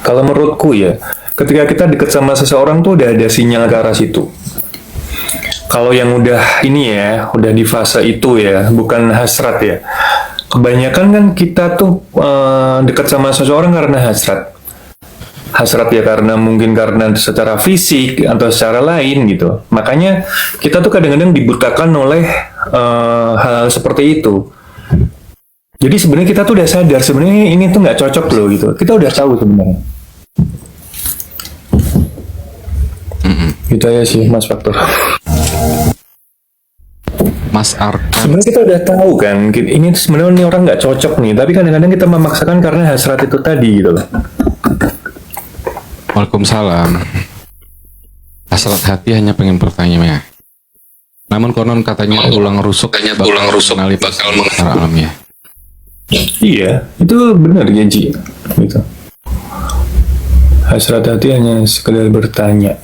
Kalau menurutku ya, ketika kita deket sama seseorang tuh udah ada sinyal ke arah situ. Kalau yang udah ini ya, udah di fase itu ya, bukan hasrat ya. Kebanyakan kan kita tuh dekat sama seseorang karena hasrat. Hasrat ya karena mungkin karena secara fisik atau secara lain gitu. Makanya kita tuh kadang-kadang dibutakan oleh hal-hal seperti itu. Jadi sebenarnya kita tuh udah sadar sebenarnya ini tuh nggak cocok loh gitu. Kita udah tahu sebenarnya. Gitu aja sih Mas Faktor. Mas Arkan. Sebenarnya kita udah tahu kan, ini sebenarnya ini orang nggak cocok nih, tapi kadang-kadang kita memaksakan karena hasrat itu tadi gitu loh. Waalaikumsalam. Hasrat hati hanya pengen bertanya ya. Namun konon katanya tulang rusuk bakal mengenali alamiah. Iya, itu benar ya Ji. Gitu. Hasrat hati hanya sekedar bertanya.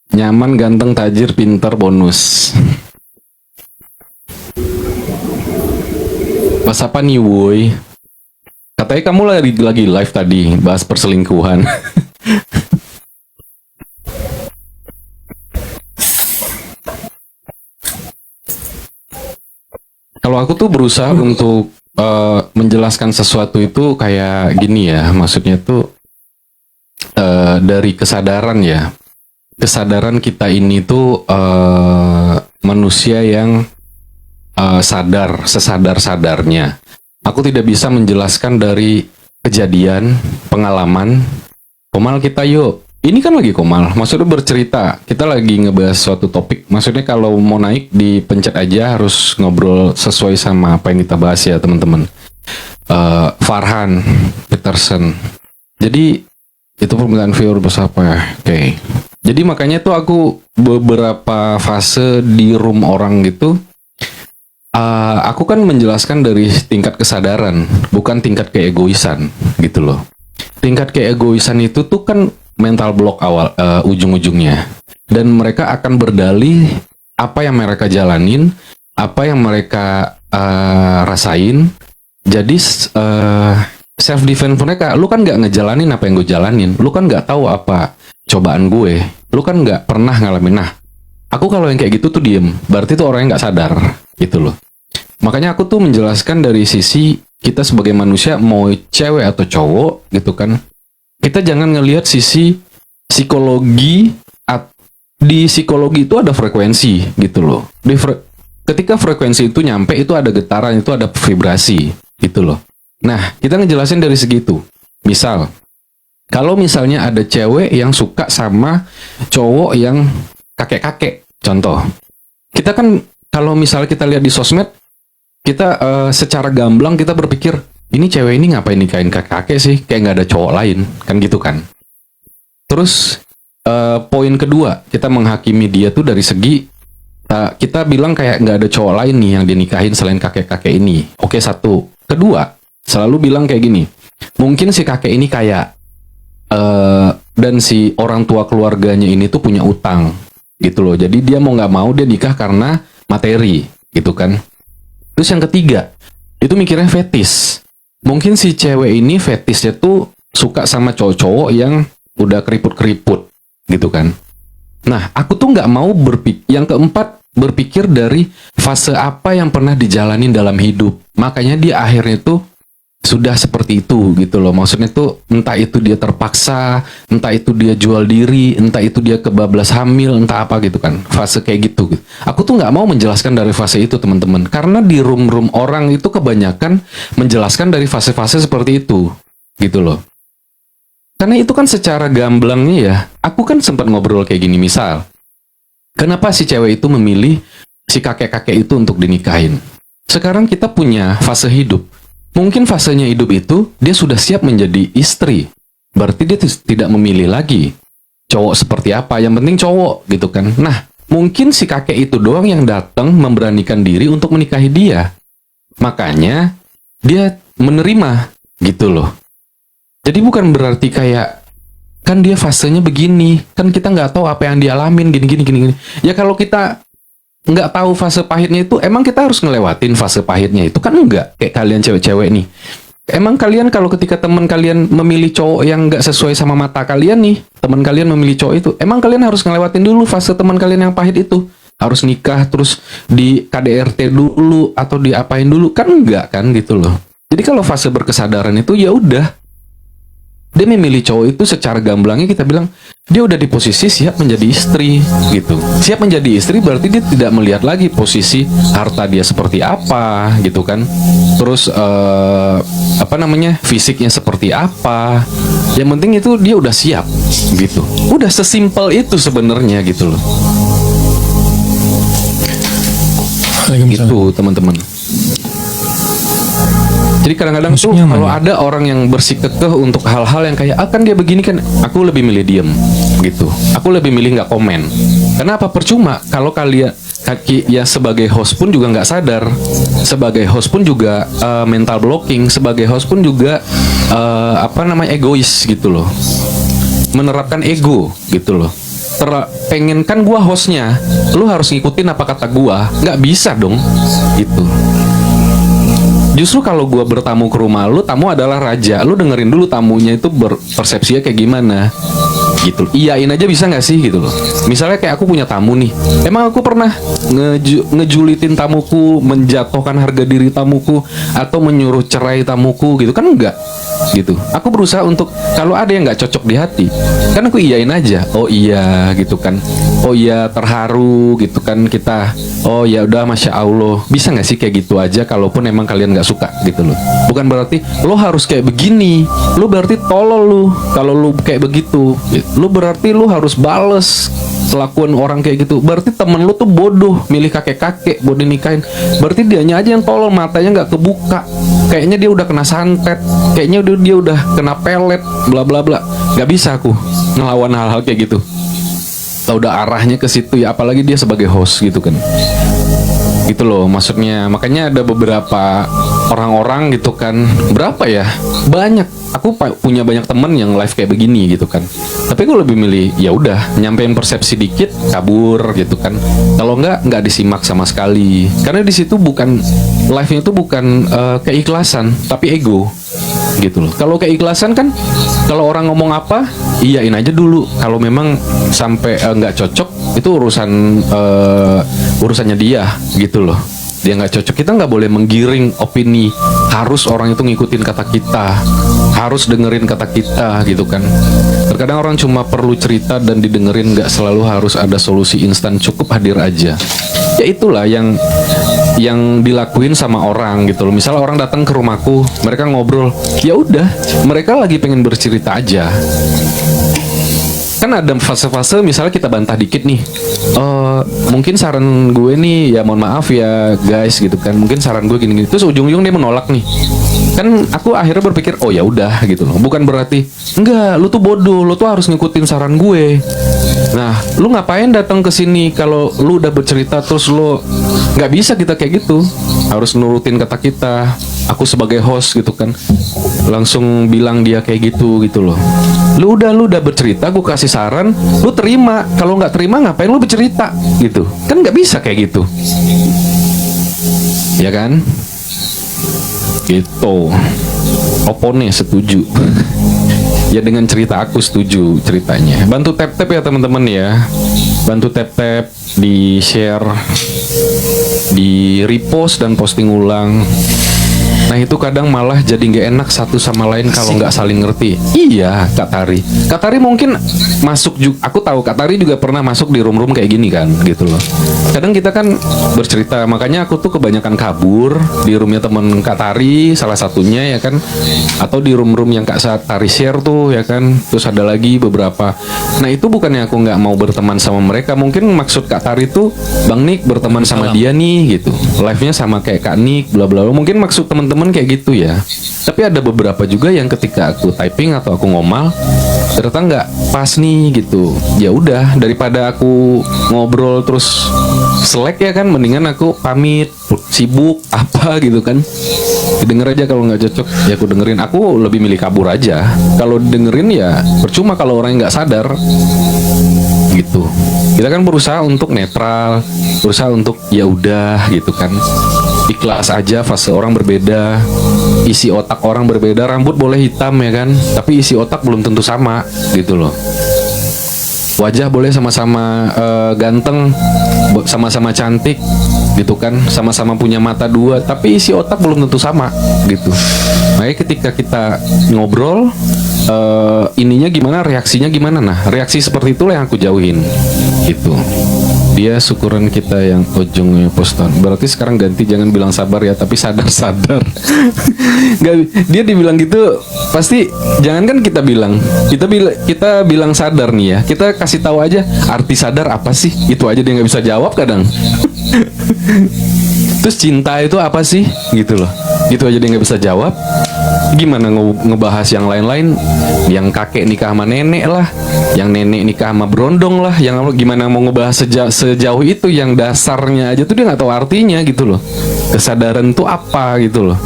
Nyaman, ganteng, tajir, pintar, bonus. Bahas apa nih, woi? Katanya kamu lagi live tadi, bahas perselingkuhan. Kalau aku tuh berusaha untuk menjelaskan sesuatu itu kayak gini ya, maksudnya tuh dari kesadaran ya. Kesadaran kita ini tuh manusia yang sesadar-sadarnya. Aku tidak bisa menjelaskan dari kejadian, pengalaman. Komal kita yuk. Ini kan lagi Komal, maksudnya bercerita. Kita lagi ngebahas suatu topik. Maksudnya kalau mau naik dipencet aja, harus ngobrol sesuai sama apa yang kita bahas ya teman-teman. Farhan Peterson. Jadi itu permintaan viewer besar apa ya? Oke. Jadi makanya tuh aku beberapa fase di room orang gitu, aku kan menjelaskan dari tingkat kesadaran, bukan tingkat keegoisan gitu loh. Tingkat keegoisan itu tuh kan mental block awal ujung-ujungnya, dan mereka akan berdalih apa yang mereka jalanin, apa yang mereka rasain. Jadi self defense mereka, lu kan nggak ngejalanin apa yang gue jalanin, lu kan nggak tahu apa cobaan gue, lu kan nggak pernah ngalamin. Nah, aku kalau yang kayak gitu tuh diem, berarti tuh orangnya nggak sadar gitu loh. Makanya aku tuh menjelaskan dari sisi kita sebagai manusia, mau cewek atau cowok gitu kan, kita jangan ngelihat sisi psikologi. Di psikologi itu ada frekuensi gitu loh. Ketika frekuensi itu nyampe, itu ada getaran, itu ada vibrasi gitu loh. Nah, kita ngejelasin dari segitu. Misal, kalau misalnya ada cewek yang suka sama cowok yang kakek-kakek, contoh. Kita kan, kalau misalnya kita lihat di sosmed, kita secara gamblang kita berpikir, ini cewek ini ngapain nikahin kakek-kakek sih? Kayak nggak ada cowok lain, kan gitu kan. Terus, poin kedua, kita menghakimi dia tuh dari segi, kita bilang kayak nggak ada cowok lain nih yang dinikahin selain kakek-kakek ini. Oke, satu. Kedua, selalu bilang kayak gini, mungkin si kakek ini kaya, dan si orang tua keluarganya ini tuh punya utang, gitu loh. Jadi dia mau nggak mau dia nikah karena materi, gitu kan. Terus yang ketiga, itu mikirnya fetis. Mungkin si cewek ini fetisnya tuh suka sama cowok-cowok yang udah keriput-keriput, gitu kan. Nah, aku tuh nggak mau yang keempat, berpikir dari fase apa yang pernah dijalanin dalam hidup. Makanya dia akhirnya tuh sudah seperti itu gitu loh. Maksudnya tuh entah itu dia terpaksa, entah itu dia jual diri, entah itu dia kebablas hamil, entah apa gitu kan. Fase kayak gitu. Aku tuh nggak mau menjelaskan dari fase itu teman-teman. Karena di room-room orang itu kebanyakan menjelaskan dari fase-fase seperti itu gitu loh. Karena itu kan secara gamblangnya ya, aku kan sempat ngobrol kayak gini, misal, kenapa si cewek itu memilih si kakek-kakek itu untuk dinikahin? Sekarang kita punya fase hidup. Mungkin fasenya hidup itu, dia sudah siap menjadi istri. Berarti dia tidak memilih lagi cowok seperti apa, yang penting cowok gitu kan. Nah, mungkin si kakek itu doang yang datang memberanikan diri untuk menikahi dia. Makanya, dia menerima gitu loh. Jadi bukan berarti kayak kan dia fasenya begini, kan kita nggak tahu apa yang dia alamin gini. Ya kalau kita nggak tahu fase pahitnya itu, emang kita harus ngelewatin fase pahitnya itu kan enggak. Kayak kalian cewek-cewek nih, emang kalian kalau ketika teman kalian memilih cowok yang nggak sesuai sama mata kalian nih, teman kalian memilih cowok itu, emang kalian harus ngelewatin dulu fase teman kalian yang pahit itu? Harus nikah terus di KDRT dulu atau diapain dulu? Kan enggak kan gitu loh. Jadi kalau fase berkesadaran itu ya udah, dia memilih cowok itu secara gamblangnya kita bilang dia udah di posisi siap menjadi istri gitu. Siap menjadi istri berarti dia tidak melihat lagi posisi harta dia seperti apa gitu kan. Terus fisiknya seperti apa. Yang penting itu dia udah siap gitu. Udah sesimpel itu sebenarnya gitu loh. Gitu teman-teman. Jadi kadang-kadang tuh kalau ada orang yang bersikekeh untuk hal-hal yang kayak kan dia begini kan, aku lebih milih diem gitu. Aku lebih milih nggak komen. Kenapa? Percuma kalau kalian ya sebagai host pun juga nggak sadar, sebagai host pun juga mental blocking, sebagai host pun juga egois gitu loh, menerapkan ego gitu loh. Pengen kan gua hostnya, lu harus ngikutin apa kata gua, nggak bisa dong gitu. Justru kalau gua bertamu ke rumah lu, tamu adalah raja. Lu dengerin dulu tamunya itu persepsinya kayak gimana gitu. Iyain aja bisa nggak sih gitu loh. Misalnya kayak aku punya tamu nih, emang aku pernah ngejulitin tamuku, menjatuhkan harga diri tamuku, atau menyuruh cerai tamuku gitu kan? Enggak gitu. Aku berusaha untuk kalau ada yang nggak cocok di hati, kan aku iyain aja. Oh iya gitu kan. Oh iya terharu gitu kan kita. Oh ya udah masya Allah. Bisa nggak sih kayak gitu aja? Kalaupun emang kalian nggak suka gitu loh. Bukan berarti lo harus kayak begini. Lo berarti tolol lu kalau lu kayak begitu. Lu berarti lu harus bales kelakuan orang kayak gitu. Berarti temen lu tuh bodoh, milih kakek-kakek buat dinikahin. Berarti dianya aja yang tolol, matanya nggak kebuka. Kayaknya dia udah kena santet, kayaknya dia udah kena pelet, bla bla bla. Nggak bisa aku ngelawan hal-hal kayak gitu. Tau udah arahnya ke situ ya, apalagi dia sebagai host gitu kan. Gitu loh maksudnya. Makanya ada beberapa orang-orang gitu kan, berapa ya? Banyak. Aku punya banyak temen yang live kayak begini gitu kan. Tapi aku lebih milih ya udah nyampein persepsi dikit, kabur gitu kan. Kalau nggak disimak sama sekali. Karena di situ bukan live-nya itu bukan keikhlasan, tapi ego gitu loh. Kalau keikhlasan kan, kalau orang ngomong apa, iyain aja dulu. Kalau memang sampai nggak cocok, itu urusannya dia gitu loh. Dia nggak cocok, kita nggak boleh menggiring opini. Harus orang itu ngikutin kata kita, harus dengerin kata kita gitu kan. Terkadang orang cuma perlu cerita dan didengerin, nggak selalu harus ada solusi instan, cukup hadir aja. Ya itulah yang dilakuin sama orang gitu loh. Misalnya orang datang ke rumahku, mereka ngobrol, ya udah, mereka lagi pengen bercerita aja. Kan ada fase-fase, misalnya kita bantah dikit nih, mungkin saran gue nih, ya mohon maaf ya guys gitu kan, mungkin saran gue gini-gini, terus ujung-ujung dia menolak nih, kan aku akhirnya berpikir, oh ya udah gitu loh. Bukan berarti enggak, lu tuh bodoh, lu tuh harus ngikutin saran gue. Nah, lu ngapain datang ke sini kalau lu udah bercerita terus lu nggak bisa, kita kayak gitu, harus nurutin kata kita. Aku sebagai host gitu kan, langsung bilang dia kayak gitu loh. Lu udah bercerita, gue kasih saran, lu terima. Kalau nggak terima ngapain lu bercerita gitu? Kan nggak bisa kayak gitu, ya kan? Gitu. Opone setuju. Ya dengan cerita aku setuju ceritanya. Bantu tap-tap ya teman-teman ya. Bantu tap-tap, di share, di repost dan posting ulang. Nah itu kadang malah jadi nggak enak satu sama lain kalau nggak saling ngerti. Iya Kak Tari. Kak Tari mungkin masuk juga. Aku tahu Kak Tari juga pernah masuk di room-room kayak gini kan, gitu loh. Kadang kita kan bercerita, makanya aku tuh kebanyakan kabur di roomnya temen Kak Tari, salah satunya ya kan, atau di room-room yang Kak Tari share tuh ya kan. Terus ada lagi beberapa. Nah itu bukannya aku nggak mau berteman sama mereka. Mungkin maksud Kak Tari tuh Bang Nick berteman sama dia nih gitu. Live-nya sama kayak Kak Nick, bla bla. Mungkin maksud teman-teman kayak gitu ya. Tapi ada beberapa juga yang ketika aku typing atau aku ngomal ternyata nggak pas nih gitu. Ya udah, daripada aku ngobrol terus selek ya kan, mendingan aku pamit, sibuk apa gitu kan. Denger aja, kalau nggak cocok ya aku dengerin. Aku lebih milih kabur aja. Kalau dengerin ya percuma kalau orang nggak sadar gitu. Kita kan berusaha untuk netral, berusaha untuk ya udah gitu kan, ikhlas aja. Fase orang berbeda, isi otak orang berbeda. Rambut boleh hitam ya kan, tapi isi otak belum tentu sama gitu loh. Wajah boleh sama-sama ganteng, sama-sama cantik gitu kan, sama-sama punya mata dua, tapi isi otak belum tentu sama gitu. Makanya ketika kita ngobrol, ininya gimana, reaksinya gimana. Nah, reaksi seperti itulah yang aku jauhin gitu. Dia syukuran kita yang ujungnya poston. Berarti sekarang ganti, jangan bilang sabar ya, tapi sadar-sadar. Dia dibilang gitu pasti, jangan kan kita bilang, kita bilang sadar nih ya. Kita kasih tahu aja arti sadar apa sih? Itu aja dia nggak bisa jawab kadang. Terus cinta itu apa sih? Gitu loh. Itu aja dia nggak bisa jawab. Gimana ngebahas yang lain-lain? Yang kakek nikah sama nenek lah, yang nenek nikah sama berondong lah, yang gimana mau ngebahas sejauh itu, yang dasarnya aja tuh dia nggak tahu artinya gitu loh. Kesadaran tuh apa gitu loh.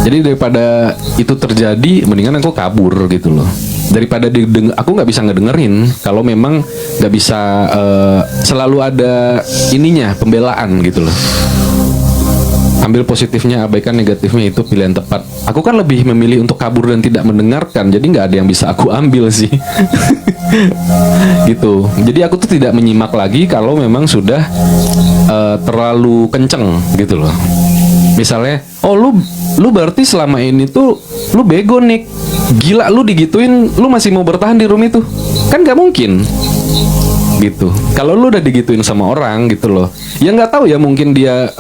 Jadi daripada itu terjadi, mendingan aku kabur gitu loh. Daripada aku nggak bisa ngedengerin. Kalau memang nggak bisa, selalu ada ininya, pembelaan gitu loh. Ambil positifnya, abaikan negatifnya, itu pilihan tepat. Aku kan lebih memilih untuk kabur dan tidak mendengarkan. Jadi nggak ada yang bisa aku ambil sih. Gitu. Jadi aku tuh tidak menyimak lagi kalau memang sudah terlalu kenceng gitu loh. Misalnya, oh lu berarti selama ini tuh lu bego nih. Gila, lu digituin, lu masih mau bertahan di room itu? Kan nggak mungkin. Gitu. Kalau lu udah digituin sama orang gitu loh, ya nggak tahu ya, mungkin dia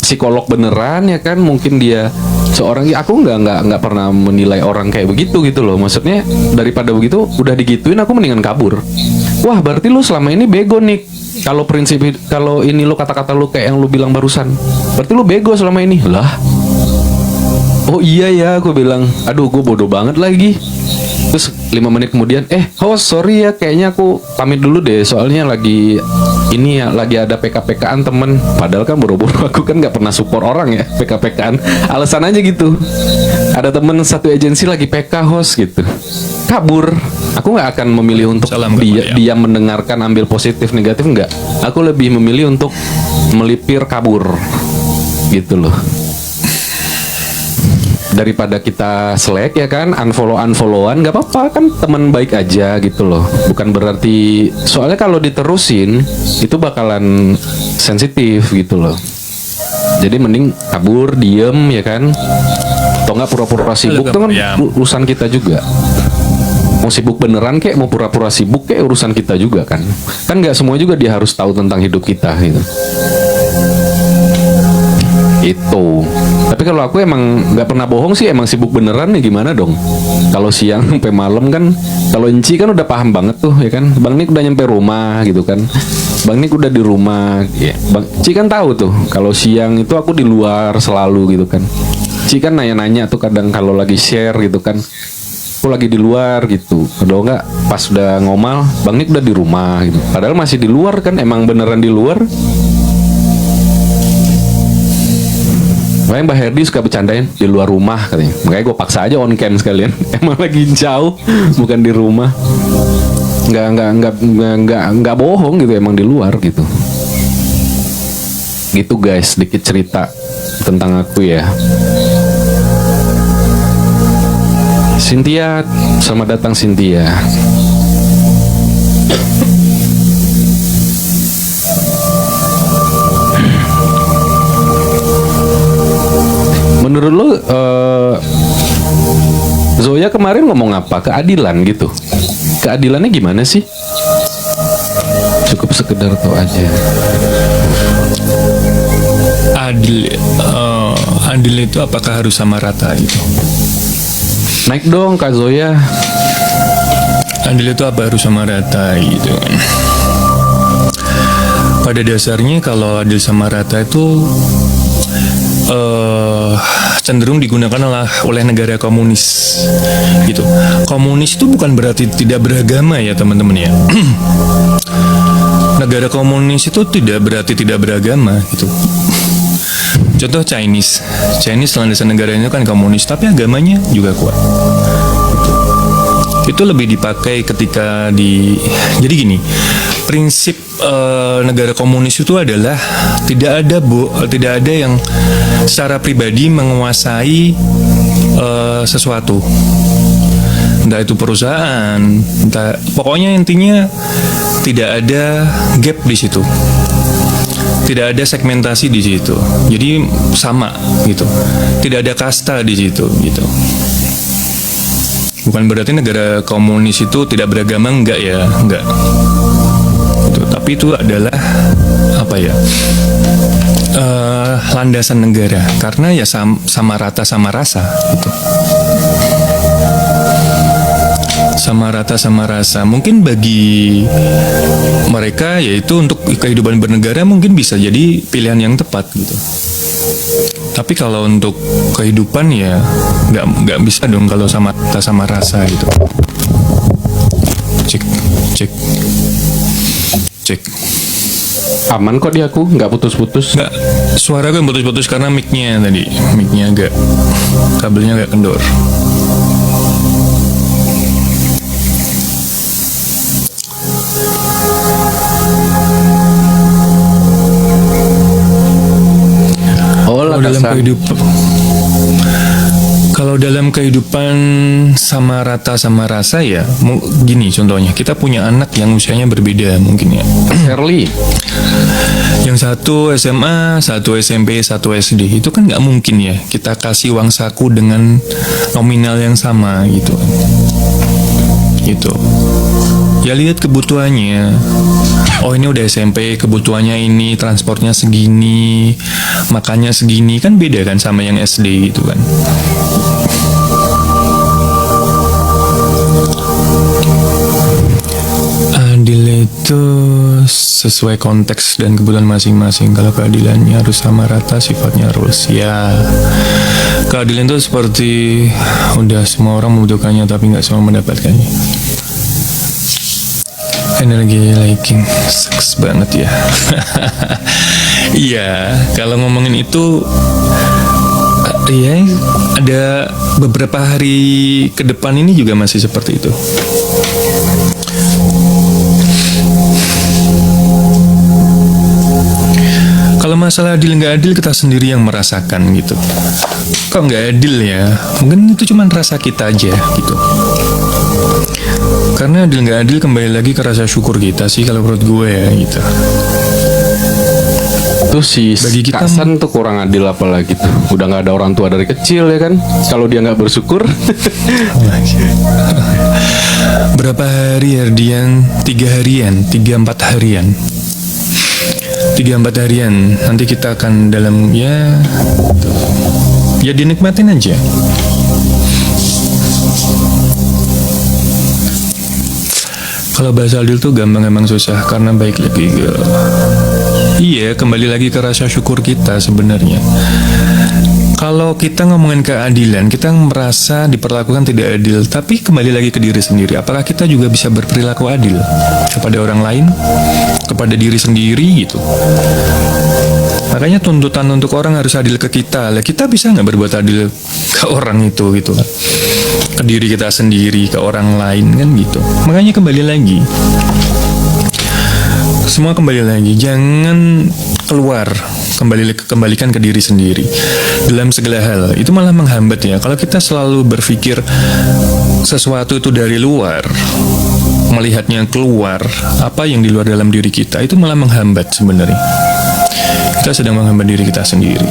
psikolog beneran ya kan, mungkin dia seorang, ya aku nggak pernah menilai orang kayak begitu gitu loh. Maksudnya daripada begitu, udah digituin aku mendingan kabur. Wah, berarti lu selama ini bego nih. Kalau ini lu kata-kata lu kayak yang lu bilang barusan, berarti lu bego selama ini lah. Oh iya ya, aku bilang, aduh gue bodoh banget lagi. Terus 5 menit kemudian, host sorry ya, kayaknya aku pamit dulu deh, soalnya lagi ini ya, lagi ada PK-PKan temen. Padahal kan boro-boro aku kan nggak pernah support orang ya, PK-PKan. Alasan aja gitu, ada temen satu agensi lagi PK host gitu. Kabur. Aku nggak akan memilih untuk dia mendengarkan, ambil positif negatif, nggak. Aku lebih memilih untuk melipir, kabur gitu loh. Daripada kita selek ya kan, unfollowan nggak apa-apa kan, teman baik aja gitu loh. Bukan berarti, soalnya kalau diterusin itu bakalan sensitif gitu loh. Jadi mending kabur, diem ya kan. Atau nggak pura-pura sibuk, itu kan urusan kita juga. Mau sibuk beneran kek, mau pura-pura sibuk kek, urusan kita juga kan. Kan nggak semua juga dia harus tahu tentang hidup kita gitu. Itu. Tapi kalau aku emang nggak pernah bohong sih, emang sibuk beneran nih, gimana dong? Kalau siang sampai malam kan, kalau Enci kan udah paham banget tuh ya kan. Bang Nik udah nyampe rumah gitu kan. Bang Nik udah di rumah. Ya. Bang Ci kan tahu tuh kalau siang itu aku di luar selalu gitu kan. Ci kan nanya-nanya tuh kadang kalau lagi share gitu kan. Aku lagi di luar gitu. Kalau nggak pas udah ngomal, Bang Nik udah di rumah gitu. Padahal masih di luar kan, emang beneran di luar. Makanya Mbak Herdi suka bercandain di luar rumah katanya. Makanya gue paksa aja on cam sekalian. Emang lagi jauh, bukan di rumah. Nggak bohong gitu, emang di luar gitu. Gitu guys, sedikit cerita tentang aku ya. Cynthia, selamat datang Cynthia. Menurut lo, Zoya kemarin ngomong apa? Keadilan gitu. Keadilannya gimana sih? Cukup sekedar tahu aja. Adil itu apakah harus sama rata gitu? Naik dong Kak Zoya. Adil itu apa harus sama rata gitu kan? Pada dasarnya kalau adil sama rata itu cenderung digunakan oleh negara komunis gitu. Komunis itu bukan berarti tidak beragama ya teman-teman ya. negara komunis itu tidak berarti tidak beragama gitu. Contoh Chinese landasan negaranya kan komunis, tapi agamanya juga kuat. Itu lebih dipakai ketika jadi gini, prinsip negara komunis itu adalah tidak ada yang secara pribadi menguasai sesuatu, entah itu perusahaan, pokoknya intinya tidak ada gap di situ, tidak ada segmentasi di situ, jadi sama gitu, tidak ada kasta di situ gitu. Bukan berarti negara komunis itu tidak beragama, enggak ya, enggak. Gitu. Tapi itu adalah apa ya? Landasan negara, karena ya sama rata sama rasa gitu. Sama rata sama rasa. Mungkin bagi mereka yaitu untuk kehidupan bernegara mungkin bisa jadi pilihan yang tepat gitu. Tapi kalau untuk kehidupan ya nggak bisa dong kalau sama rata sama rasa gitu. Cek. Aman kok di aku, nggak putus-putus. Nggak, suara gue putus-putus karena mic-nya agak kabelnya agak kendor. Kalau dalam kehidupan sama rata sama rasa ya gini contohnya, kita punya anak yang usianya berbeda mungkin ya. Shirley, yang satu SMA, satu SMP, satu SD, itu kan nggak mungkin ya kita kasih uang saku dengan nominal yang sama gitu. Ya lihat kebutuhannya. Oh ini udah SMP, kebutuhannya ini, transportnya segini, makannya segini, kan beda kan sama yang SD gitu kan. Adil itu sesuai konteks dan kebutuhan masing-masing. Kalau keadilannya harus sama rata, sifatnya rules. Ya, keadilan itu seperti udah semua orang membutuhkannya tapi nggak semua mendapatkannya. Energi liking seks banget ya. Iya, kalau ngomongin itu ya ada beberapa hari ke depan ini juga masih seperti itu. Kalau masalah adil nggak adil, kita sendiri yang merasakan gitu. Kok nggak adil ya? Mungkin itu cuma rasa kita aja gitu. Karena adil nggak adil kembali lagi ke rasa syukur kita sih kalau menurut gue ya gitu. Tuh si Bagi kita Kasan tuh kurang adil apalagi tuh. Udah nggak ada orang tua dari kecil ya kan. Kalau dia nggak bersyukur. Berapa hari Ardian? 3 harian, 3-4 harian. 3-4 harian. Nanti kita akan dalam ya dinikmatin aja. Kalau bahasa adil tuh gampang emang susah karena baik lagi iya, kembali lagi ke rasa syukur kita sebenarnya. Kalau kita ngomongin keadilan, kita merasa diperlakukan tidak adil, tapi kembali lagi ke diri sendiri. Apakah kita juga bisa berperilaku adil kepada orang lain, kepada diri sendiri gitu? Makanya tuntutan untuk orang harus adil ke kita. Lah kita bisa nggak berbuat adil ke orang itu gitu kan? Ke diri kita sendiri, ke orang lain kan gitu. Makanya kembali lagi. Semua kembali lagi, jangan keluar, kembalikan ke diri sendiri dalam segala hal. Itu malah menghambat ya. Kalau kita selalu berpikir sesuatu itu dari luar, melihatnya keluar, apa yang di luar dalam diri kita, itu malah menghambat sebenarnya. Kita sedang menghambat diri kita sendiri.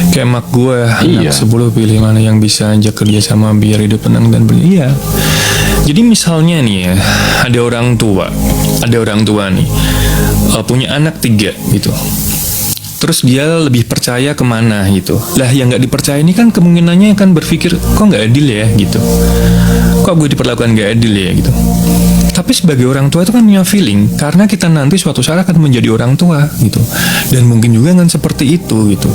Kayak mak gue, anak 10 pilih mana yang bisa ajak kerja sama biar hidup tenang dan iya. Jadi misalnya nih ya, ada orang tua nih punya anak 3 gitu. Terus dia lebih percaya kemana gitu. Lah yang nggak dipercaya ini kan kemungkinannya akan berpikir kok nggak adil ya gitu. Kok gue diperlakukan nggak adil ya gitu. Tapi sebagai orang tua itu kan punya feeling, karena kita nanti suatu saat akan menjadi orang tua gitu. Dan mungkin juga kan seperti itu gitu.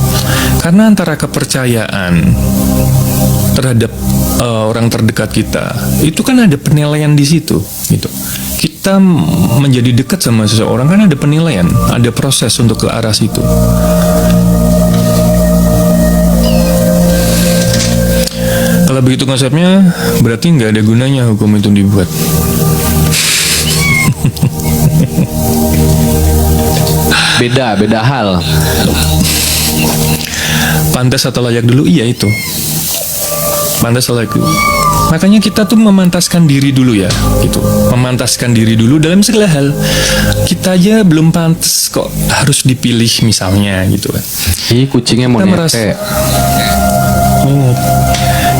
Karena antara kepercayaan terhadap orang terdekat kita, itu kan ada penilaian di situ gitu. Kita menjadi dekat sama seseorang kan ada penilaian, ada proses untuk ke arah situ. Kalau begitu konsepnya, berarti nggak ada gunanya hukum itu dibuat. Beda hal. Pantas atau layak dulu, iya itu. Pantas atau layak dulu. Makanya kita tuh memantaskan diri dulu ya, gitu. Memantaskan diri dulu dalam segala hal. Kita aja belum pantas kok harus dipilih misalnya, gitu kan. Ih, kucingnya mau Kita nete.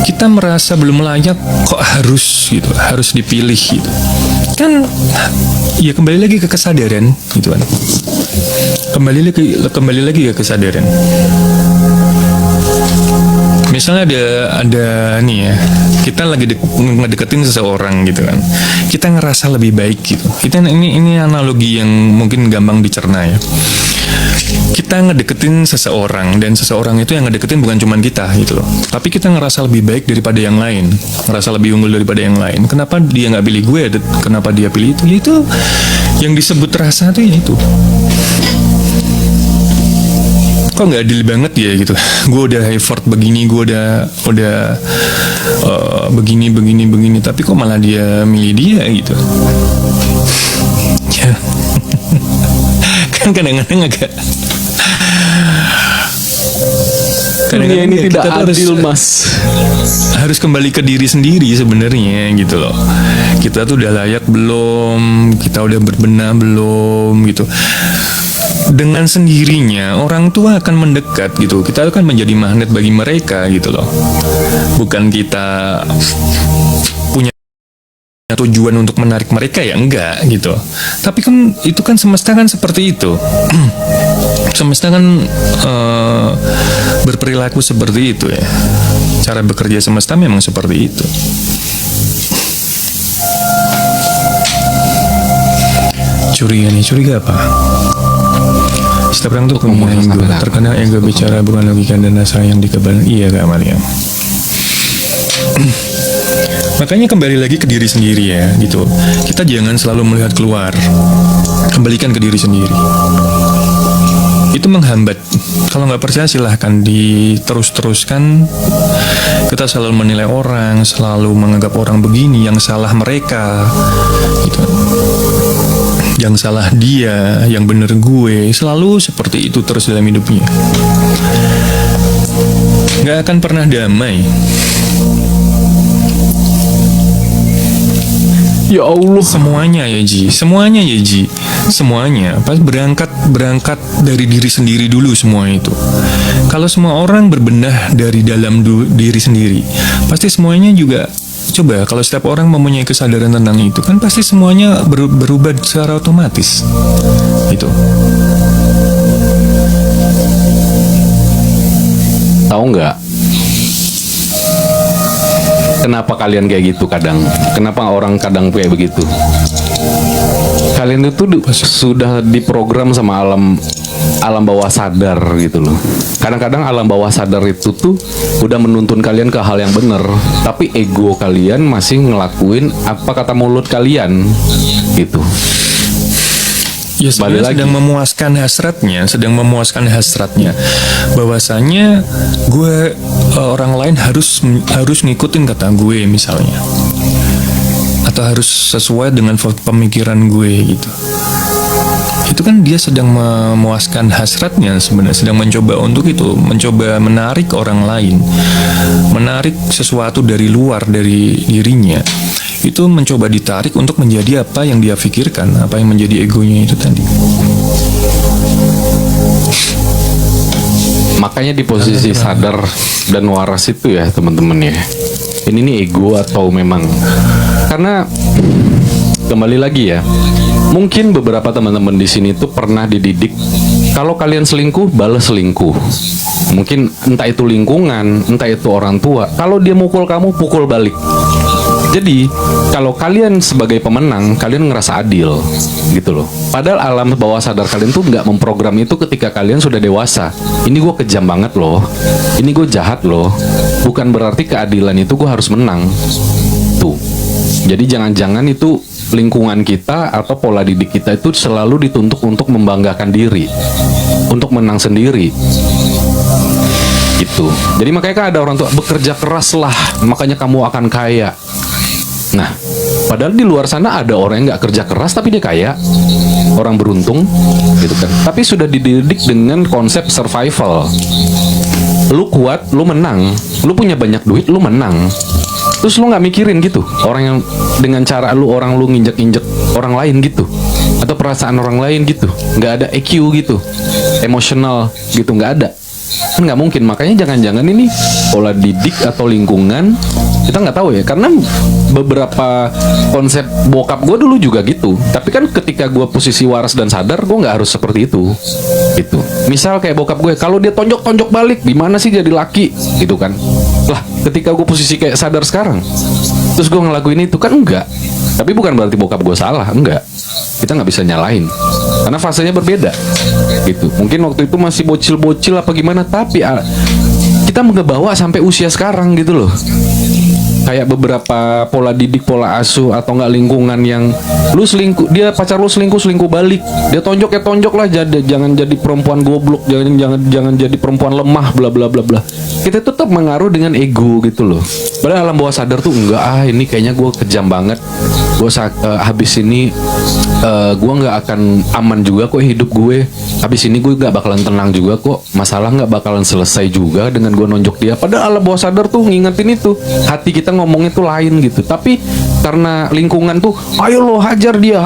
Kita merasa belum layak kok harus gitu, harus dipilih gitu. Kan ya kembali lagi ke kesadaran gitu kan. Kembali lagi ke kesadaran. Misalnya ada nih ya, kita lagi ngedeketin seseorang gitu kan. Kita ngerasa lebih baik gitu. Ini analogi yang mungkin gampang dicerna ya. Kita ngedeketin seseorang, dan seseorang itu yang ngedeketin bukan cuma kita gitu loh. Tapi kita ngerasa lebih baik daripada yang lain, ngerasa lebih unggul daripada yang lain. Kenapa dia nggak pilih gue? Kenapa dia pilih itu? Ya itu yang disebut rasa tuh ya itu. Kok nggak adil banget ya gitu. Gue udah effort begini, gue udah begini, tapi kok malah dia milih dia gitu. Ya. Kan kadang-kadang agak Dunia ini tidak kita tuh adil, Mas. Harus kembali ke diri sendiri sebenarnya gitu loh. Kita tuh udah layak belum? Kita udah berbenah belum gitu. Dengan sendirinya orang tua akan mendekat gitu. Kita akan menjadi magnet bagi mereka gitu loh. Bukan kita punya tujuan untuk menarik mereka, ya enggak gitu. Tapi kan itu kan semesta kan seperti itu. Semesta kan berperilaku seperti itu ya. Cara bekerja semesta memang seperti itu. Curiga apa? Setiap orang tuh punya ego. Terkadang ego bicara bukan logika dan rasa yang dikeban. Iya Kak Maria. Makanya kembali lagi ke diri sendiri ya gitu. Kita jangan selalu melihat keluar. Kembalikan ke diri sendiri. Itu menghambat. Kalau nggak percaya silahkan diterus-teruskan. Kita selalu menilai orang, selalu menganggap orang begini, yang salah mereka gitu. Yang salah dia, yang bener gue. Selalu seperti itu terus dalam hidupnya. Nggak akan pernah damai. Ya Allah. Semuanya ya Ji. Semuanya. Pas berangkat dari diri sendiri dulu semua itu. Kalau semua orang berbenah dari dalam diri sendiri, pasti semuanya juga. Coba kalau setiap orang mempunyai kesadaran tentang itu, kan pasti semuanya berubah secara otomatis. Itu. Tahu nggak? Kenapa kalian kayak gitu kadang? Kenapa orang kadang kayak begitu? Kalian itu sudah diprogram sama alam bawah sadar gitu loh. Kadang-kadang alam bawah sadar itu tuh udah menuntun kalian ke hal yang benar, tapi ego kalian masih ngelakuin apa kata mulut kalian gitu. Ya sebenarnya sedang memuaskan hasratnya bahwasanya gue orang lain harus ngikutin kata gue misalnya, atau harus sesuai dengan pemikiran gue gitu. Itu kan dia sedang memuaskan hasratnya sebenarnya, sedang mencoba untuk itu, mencoba menarik orang lain, menarik sesuatu dari luar dari dirinya. Itu mencoba ditarik untuk menjadi apa yang dia pikirkan, apa yang menjadi egonya itu tadi. Makanya di posisi sadar dan waras itu ya teman-teman ya. Ini nih ego atau memang, karena kembali lagi ya, mungkin beberapa teman-teman di sini tuh pernah dididik kalau kalian selingkuh balas selingkuh. Mungkin entah itu lingkungan, entah itu orang tua. Kalau dia mukul kamu, pukul balik. Jadi kalau kalian sebagai pemenang, kalian ngerasa adil gitu loh. Padahal alam bawah sadar kalian tuh nggak memprogram itu ketika kalian sudah dewasa. Ini gue kejam banget loh, ini gue jahat loh. Bukan berarti keadilan itu gue harus menang. Tuh. Jadi jangan-jangan itu lingkungan kita atau pola didik kita itu selalu dituntut untuk membanggakan diri, untuk menang sendiri. Gitu. Jadi makanya kan ada orang tua, bekerja keras lah, makanya kamu akan kaya. Nah, padahal di luar sana ada orang yang nggak kerja keras tapi dia kaya, orang beruntung, gitu kan. Tapi sudah dididik dengan konsep survival. Lu kuat, lu menang. Lu punya banyak duit, lu menang. Terus lu nggak mikirin gitu, orang yang dengan cara lu nginjek-injek orang lain gitu, atau perasaan orang lain gitu, nggak ada EQ gitu, emosional gitu, nggak ada. Kan nggak mungkin. Makanya jangan-jangan ini pola didik atau lingkungan, kita nggak tahu ya, karena beberapa konsep bokap gue dulu juga gitu. Tapi kan ketika gue posisi waras dan sadar, gue nggak harus seperti itu gitu. Misal kayak bokap gue, kalau dia tonjok-tonjok balik, gimana sih jadi laki gitu kan. Lah ketika gue posisi kayak sadar sekarang, terus gue ngelakuin itu, kan enggak. Tapi bukan berarti bokap gue salah, enggak. Kita nggak bisa nyalahin karena fasenya berbeda gitu. Mungkin waktu itu masih bocil-bocil apa gimana, tapi kita ngebawa sampai usia sekarang gitu loh. Kayak beberapa pola didik, pola asuh atau enggak lingkungan yang lu selingkuh, dia pacar lu selingkuh balik, dia tonjok ya tonjok lah, jangan jadi perempuan goblok, jangan jadi perempuan lemah, bla bla bla bla. Kita tetap mengaruh dengan ego gitu loh. Padahal alam bawah sadar tuh enggak, ini kayaknya gue kejam banget, gue habis ini gue nggak akan aman juga kok hidup gue, habis ini gue nggak bakalan tenang juga kok, masalah nggak bakalan selesai juga dengan gue nonjok dia. Padahal alam bawah sadar tuh ngingetin itu, hati kita ngomongnya tuh lain gitu. Tapi karena lingkungan tuh, ayo lo hajar dia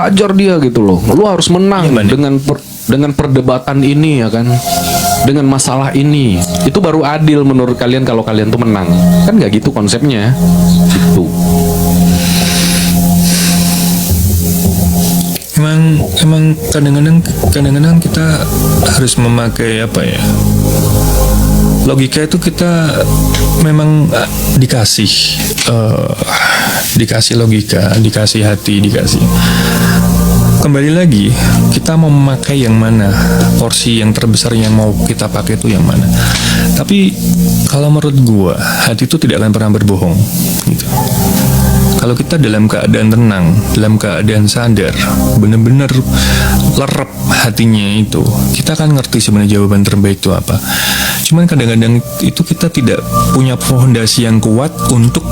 gitu loh, lo harus menang dengan perdebatan ini ya kan, dengan masalah ini, itu baru adil menurut kalian kalau kalian tuh menang. Kan nggak gitu konsepnya gitu. Emang kadang-kadang kita harus memakai apa ya, logika itu kita memang dikasih logika, dikasih hati, dikasih. Kembali lagi, kita mau memakai yang mana, porsi yang terbesar yang mau kita pakai itu yang mana. Tapi kalau menurut gua, hati itu tidak akan pernah berbohong gitu. Kalau kita dalam keadaan tenang, dalam keadaan sadar, benar-benar lerep hatinya itu, kita akan ngerti sebenarnya jawaban terbaik itu apa. Cuman kadang-kadang itu kita tidak punya fondasi yang kuat untuk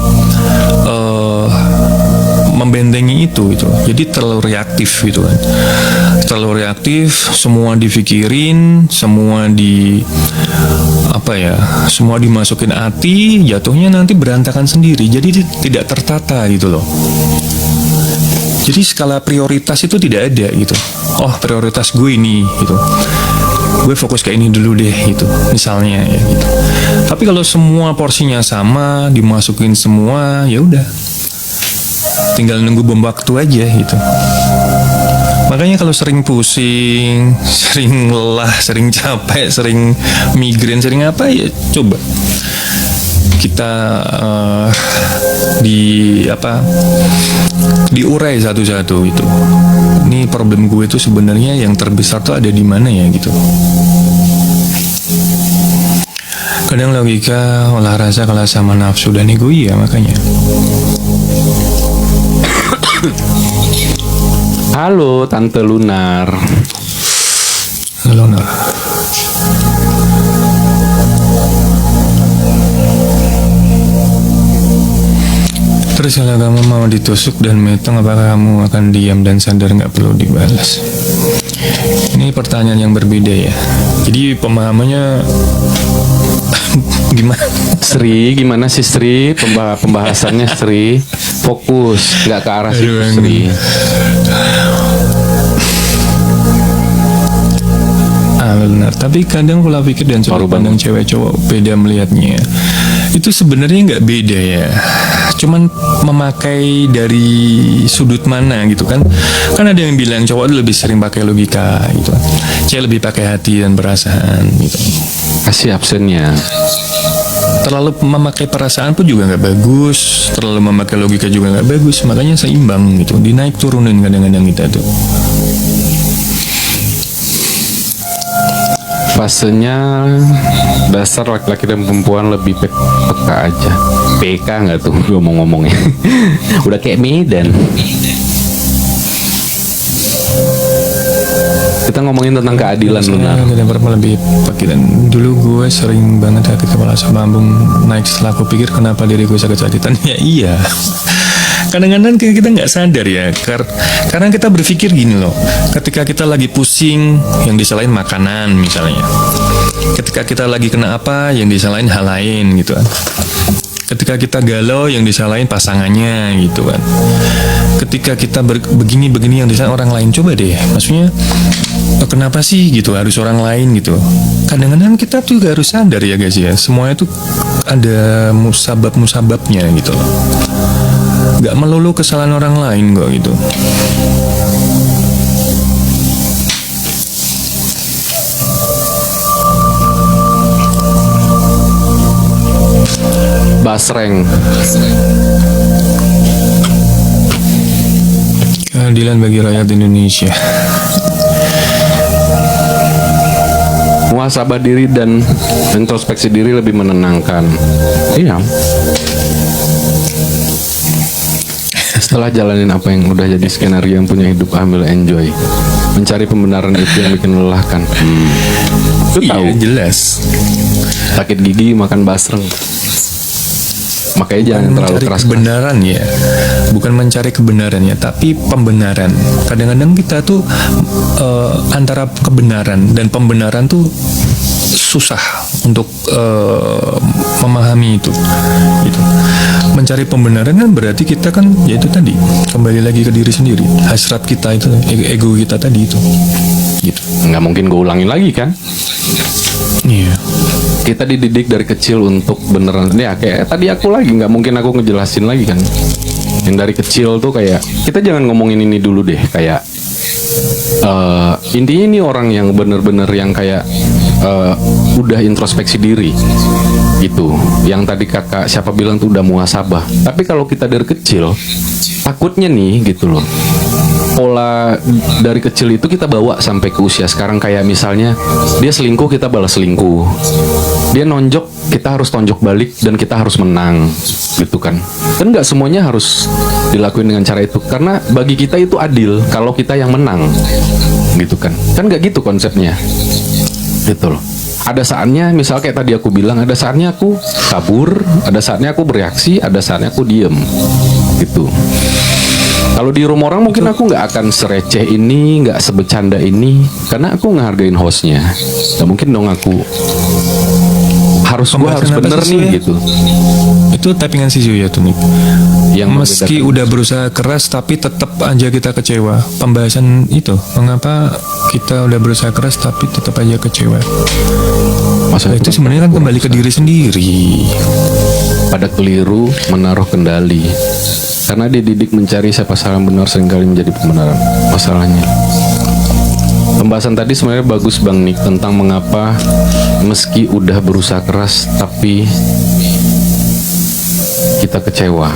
membentengi itu. Jadi terlalu reaktif gitu kan. Terlalu reaktif, semua dipikirin, semua semua dimasukin hati, jatuhnya nanti berantakan sendiri. Jadi tidak tertata gitu loh. Jadi skala prioritas itu tidak ada gitu. Oh, prioritas gue ini gitu. Gue fokus ke ini dulu deh gitu, misalnya ya gitu. Tapi kalau semua porsinya sama, dimasukin semua, ya udah. Tinggal nunggu bom waktu aja gitu. Makanya kalau sering pusing, sering lelah, sering capek, sering migrain, sering apa ya, coba kita diurai satu-satu itu. Ini problem gue itu sebenarnya yang terbesar tuh ada di mana ya gitu. Kadang logika olah rasa kalah sama nafsu dan ego, ya makanya. Halo Tante Lunar. Halo Nar. Terus kalau kamu mau ditusuk dan metong, apakah kamu akan diam dan sadar nggak perlu dibalas? Ini pertanyaan yang berbeda ya. Jadi pemahamannya gimana? Sri, gimana sih Sri? Pembahasannya Sri, fokus, nggak ke arah situ Sri. Benar. Tapi kadang pola pikir dan sudut pandang cewek cowok beda melihatnya. Itu sebenarnya nggak beda ya. Cuman memakai dari sudut mana gitu kan. Kan ada yang bilang cowok lebih sering pakai logika gitu. Cewek lebih pakai hati dan perasaan gitu. Kasih absennya. Terlalu memakai perasaan pun juga nggak bagus, terlalu memakai logika juga nggak bagus. Makanya seimbang gitu, dinaik turunin kadang-kadang kita tuh. Fasenya dasar laki-laki dan perempuan lebih peka aja. PK nggak tuh ngomong-ngomongnya? Udah kayak Medan. Kita ngomongin tentang keadilan, Lunar. Kita perempuan lebih pakai. Dan dulu gue sering banget sakit kepala asam lambung naik setelah aku pikir kenapa diri gue sakit sakitan. Ya iya. Kadang-kadang kita nggak sadar ya, karena kita berpikir gini loh, ketika kita lagi pusing, yang disalahin makanan misalnya, ketika kita lagi kena apa, yang disalahin hal lain gitu kan, ketika kita galau, yang disalahin pasangannya gitu kan, ketika kita begini yang disalahin orang lain. Coba deh, maksudnya kenapa sih gitu harus orang lain gitu? Kadang-kadang kita juga harus sadar ya guys ya, semuanya tuh ada musababnya gitu loh. Gak melulu kesalahan orang lain kok gitu. Basreng. Keadilan bagi rakyat Indonesia. Muhasabah diri dan introspeksi diri lebih menenangkan. Iya. Setelah jalanin apa yang udah jadi skenario yang punya hidup ambil enjoy. Mencari pembenaran itu yang bikin melelahkan. Lu tahu? Iya, jelas. Sakit gigi makan basreng. Makanya jangan terlalu keras. Kebenaran ya, bukan mencari kebenaran ya, tapi pembenaran. Kadang-kadang kita tuh antara kebenaran dan pembenaran tuh susah untuk memahami itu. Gitu. Mencari pembenaran kan berarti kita kan, ya itu tadi, kembali lagi ke diri sendiri, hasrat kita itu, ego kita tadi itu. Gitu. Nggak mungkin gue ulangin lagi kan? Iya. Kita dididik dari kecil untuk beneran, ya kayak tadi aku lagi, nggak mungkin aku ngejelasin lagi kan. Yang dari kecil tuh kayak, kita jangan ngomongin ini dulu deh, kayak intinya ini orang yang bener-bener yang kayak udah introspeksi diri gitu. Yang tadi kakak siapa bilang tuh udah muhasabah. Tapi kalau kita dari kecil, takutnya nih gitu loh, pola dari kecil itu kita bawa sampai ke usia sekarang. Kayak misalnya dia selingkuh, kita balas selingkuh. Dia nonjok, kita harus tonjok balik dan kita harus menang gitu kan. Dan nggak semuanya harus dilakuin dengan cara itu, karena bagi kita itu adil kalau kita yang menang gitu kan. Kan nggak gitu konsepnya gitu loh. Ada saatnya, misal kayak tadi aku bilang, ada saatnya aku kabur, ada saatnya aku bereaksi, ada saatnya aku diem gitu. Kalau di rumah orang mungkin aku nggak akan sereceh ini, nggak sebecanda ini, karena aku ngehargain hostnya. Nggak mungkin dong aku harus bener nih gitu. Itu tappingan si Zuya tuh nih. Yang meski udah berusaha keras tapi tetap aja kita kecewa. Pembahasan itu, mengapa kita udah berusaha keras tapi tetap aja kecewa. Maksudnya itu sebenarnya kan kembali ke diri sendiri. Pada keliru menaruh kendali. Karena dididik mencari siapa salah benar seringkali menjadi pembenaran masalahnya. Pembahasan tadi sebenarnya bagus Bang Nick tentang mengapa meski udah berusaha keras tapi kita kecewa.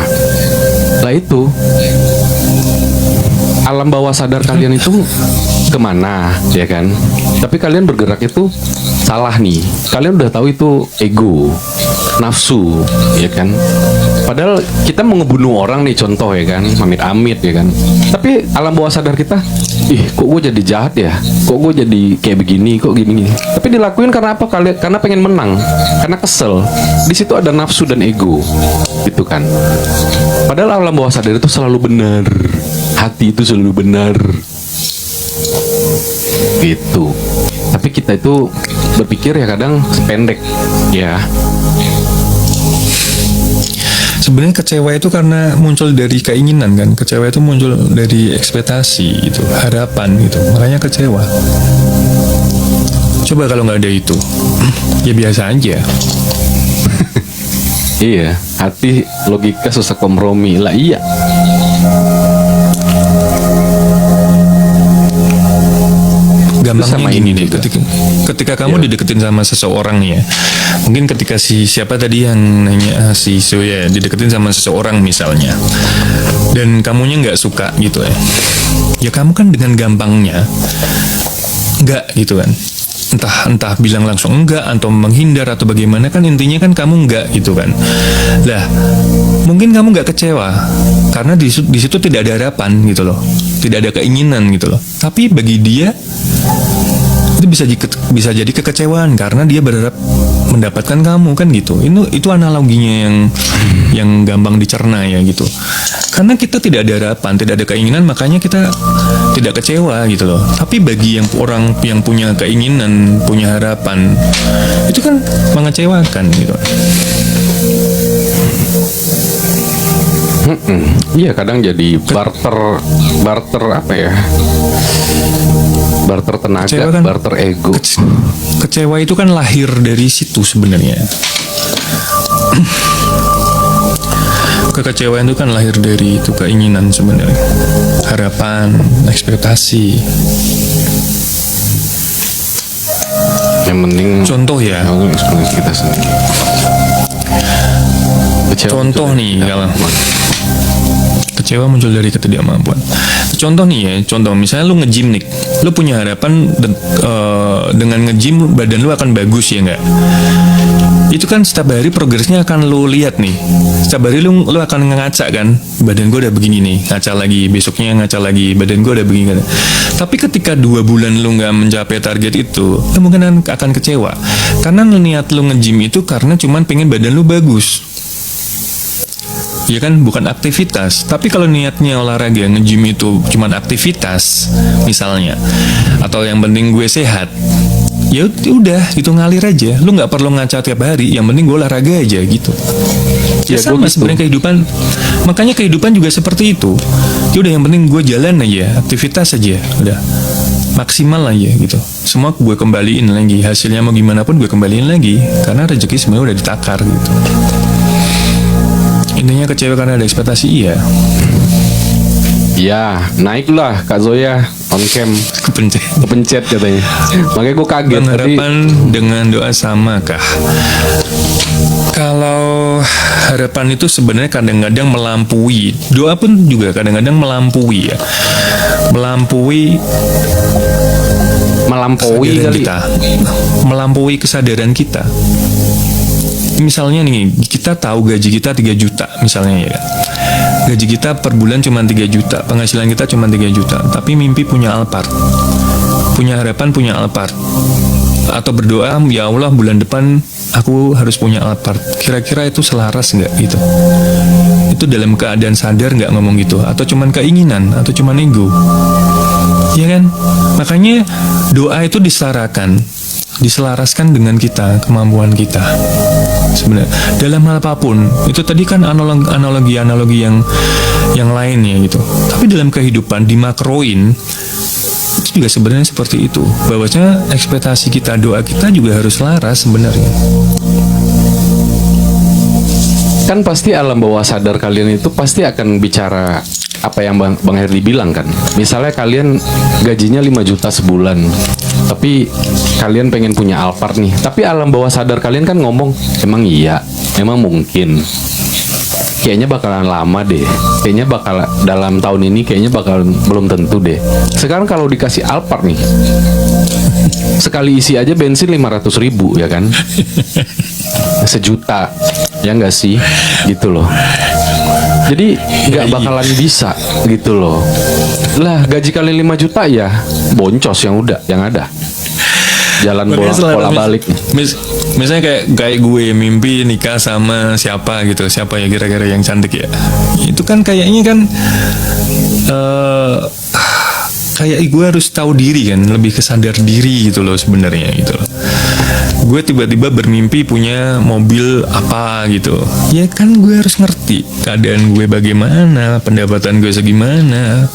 Lah itu alam bawah sadar kalian itu kemana ya kan? Tapi kalian bergerak itu salah nih. Kalian udah tahu itu ego, nafsu ya kan? Padahal kita mau ngebunuh orang nih, contoh ya kan, amit-amit ya kan. Tapi alam bawah sadar kita, kok gue jadi jahat ya, kok gue jadi kayak begini, kok gini. Tapi dilakuin karena apa? Karena pengen menang, karena kesel. Di situ ada nafsu dan ego, gitu kan. Padahal alam bawah sadar itu selalu benar, hati itu selalu benar, gitu. Tapi kita itu berpikir ya kadang pendek, ya. Sebenarnya kecewa itu karena muncul dari keinginan kan. Kecewa itu muncul dari ekspektasi gitu, harapan gitu. Makanya kecewa. Coba kalau nggak ada itu, ya biasa aja. Iya, hati logika susah kompromi lah. Iya. Gampangnya Sama gini ini deh, ketika kamu dideketin sama seseorang nih ya, Mungkin ketika si siapa tadi yang nanya si Zoya dideketin sama seseorang misalnya, dan kamunya nggak suka gitu ya kamu kan dengan gampangnya nggak gitu kan, entah bilang langsung enggak atau menghindar atau bagaimana, kan intinya kan kamu enggak gitu kan. Lah mungkin kamu nggak kecewa karena di situ tidak ada harapan gitu loh, tidak ada keinginan gitu loh, tapi bagi dia itu bisa jadi kekecewaan karena dia berharap mendapatkan kamu kan gitu. Itu analoginya yang gampang dicerna ya gitu. Karena kita tidak ada harapan, tidak ada keinginan, makanya kita tidak kecewa gitu loh. Tapi bagi orang yang punya keinginan, punya harapan, itu kan mengecewakan gitu. Iya, kadang jadi barter apa ya? Barter tenaga, kan, barter ego. Kecewa itu kan lahir dari situ sebenarnya. Kekecewaan itu kan lahir dari itu keinginan sebenarnya, harapan, ekspektasi. Yang penting contoh ya, ekspektasi kita sendiri. Contoh nih, kalau kecewa muncul dari ketidakmampuan. Contoh nih ya, misalnya lu nge-gym nih, lu punya harapan dengan nge-gym badan lu akan bagus ya nggak? Itu kan setiap hari progresnya akan lu lihat nih. Setiap hari lu akan ngaca kan, badan gue udah begini nih, ngaca lagi, besoknya ngaca lagi, badan gue udah begini kan. Tapi ketika 2 bulan lu nggak mencapai target itu, lu mungkin akan kecewa. Karena niat lu nge-gym itu karena cuman pengen badan lu bagus. Ya kan, bukan aktivitas. Tapi kalau niatnya olahraga, nge-gym itu cuman aktivitas misalnya, atau yang penting gue sehat, ya udah itu ngalir aja. Lu nggak perlu ngaca tiap hari, yang penting gue olahraga aja gitu. Ya sama gitu. Sebenarnya kehidupan, makanya kehidupan juga seperti itu. Ya udah, yang penting gue jalan aja, aktivitas aja, udah maksimal aja gitu. Semua gue kembaliin lagi, hasilnya mau gimana pun gue kembaliin lagi, karena rezeki sebenarnya udah ditakar gitu. Intinya kecewa karena ada ekspektasi, iya. Ya, naiklah Kak Zoya on cam. Kepencet katanya. Makanya gue kaget. Harapan dengan doa sama kah? Kalau harapan itu sebenarnya kadang-kadang melampaui, doa pun juga kadang-kadang melampaui ya. Melampaui kali. Melampaui kesadaran kita. Misalnya nih, kita tahu gaji kita 3 juta misalnya ya. Gaji kita per bulan cuma 3 juta, penghasilan kita cuma 3 juta, tapi mimpi punya Alphard. Punya harapan punya Alphard. Atau berdoa, ya Allah bulan depan aku harus punya Alphard. Kira-kira itu selaras nggak gitu? Itu dalam keadaan sadar nggak ngomong gitu? Atau cuman keinginan? Atau cuman ego? Ya kan? Makanya doa itu diselaraskan dengan kita, kemampuan kita. Sebenarnya dalam hal apapun, itu tadi kan analogi yang lainnya gitu. Tapi dalam kehidupan dimakroin itu juga sebenarnya seperti itu. Bahwasanya ekspektasi kita, doa kita juga harus laras sebenarnya. Kan pasti alam bawah sadar kalian itu pasti akan bicara apa yang Bang Herli bilang kan. Misalnya kalian gajinya 5 juta sebulan, tapi kalian pengen punya Alphard nih. Tapi alam bawah sadar kalian kan ngomong, emang iya, emang mungkin. Kayaknya bakalan lama deh. Kayaknya bakal dalam tahun ini kayaknya bakal belum tentu deh. Sekarang kalau dikasih Alphard nih, sekali isi aja bensin 500.000 ya kan? Sejuta, ya nggak sih? Gitu loh. Jadi nggak bakalan bisa gitu loh. Lah gaji kalian 5 juta ya boncos yang ada. Jalan bola balik. Misalnya kayak gue mimpi nikah sama siapa gitu, siapa ya kira-kira yang cantik ya. Itu kan kayaknya kan kayak gue harus tahu diri kan, lebih kesadar diri gitu loh sebenarnya gitu loh. Gue tiba-tiba bermimpi punya mobil apa gitu, ya kan gue harus ngerti keadaan gue bagaimana, pendapatan gue segimana.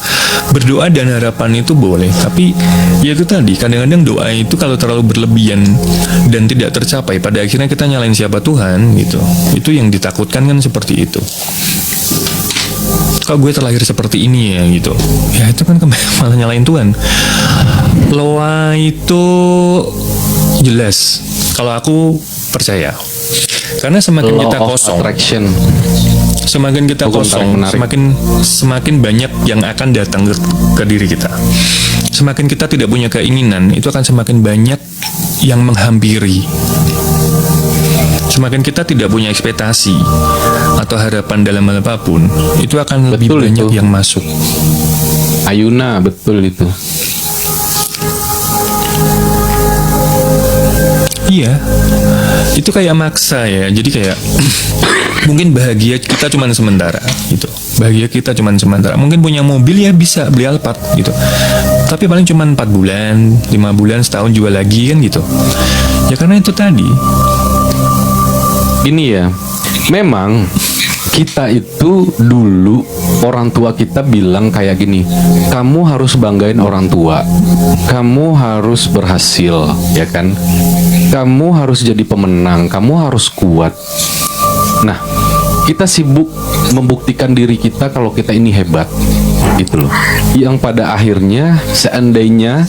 Berdoa dan harapan itu boleh, tapi ya itu tadi, kadang-kadang doa itu kalau terlalu berlebihan dan tidak tercapai, pada akhirnya kita nyalain siapa, Tuhan gitu. Itu yang ditakutkan kan seperti itu. Kok gue terlahir seperti ini ya gitu, ya itu kan malah nyalain Tuhan. Loa itu Jelas. Kalau aku percaya. Karena semakin Law kita of kosong, attraction. semakin kita Hukum kosong, tarik-menarik. semakin banyak yang akan datang ke diri kita. Semakin kita tidak punya keinginan, itu akan semakin banyak yang menghampiri. Semakin kita tidak punya ekspektasi atau harapan dalam hal apapun, itu akan lebih Betul banyak itu. yang masuk. Ayuna, betul itu. Iya, itu kayak maksa ya. Jadi kayak mungkin bahagia kita cuman sementara gitu. Bahagia kita cuman sementara. Mungkin punya mobil ya bisa beli Alphard gitu. Tapi paling cuman 4 bulan, 5 bulan, setahun juga lagi kan gitu. Ya karena itu tadi. Ini ya, memang kita itu dulu orang tua kita bilang kayak gini, kamu harus banggain orang tua, kamu harus berhasil, ya kan? Kamu harus jadi pemenang, kamu harus kuat. Nah, kita sibuk membuktikan diri kita kalau kita ini hebat, gitu loh. Yang pada akhirnya seandainya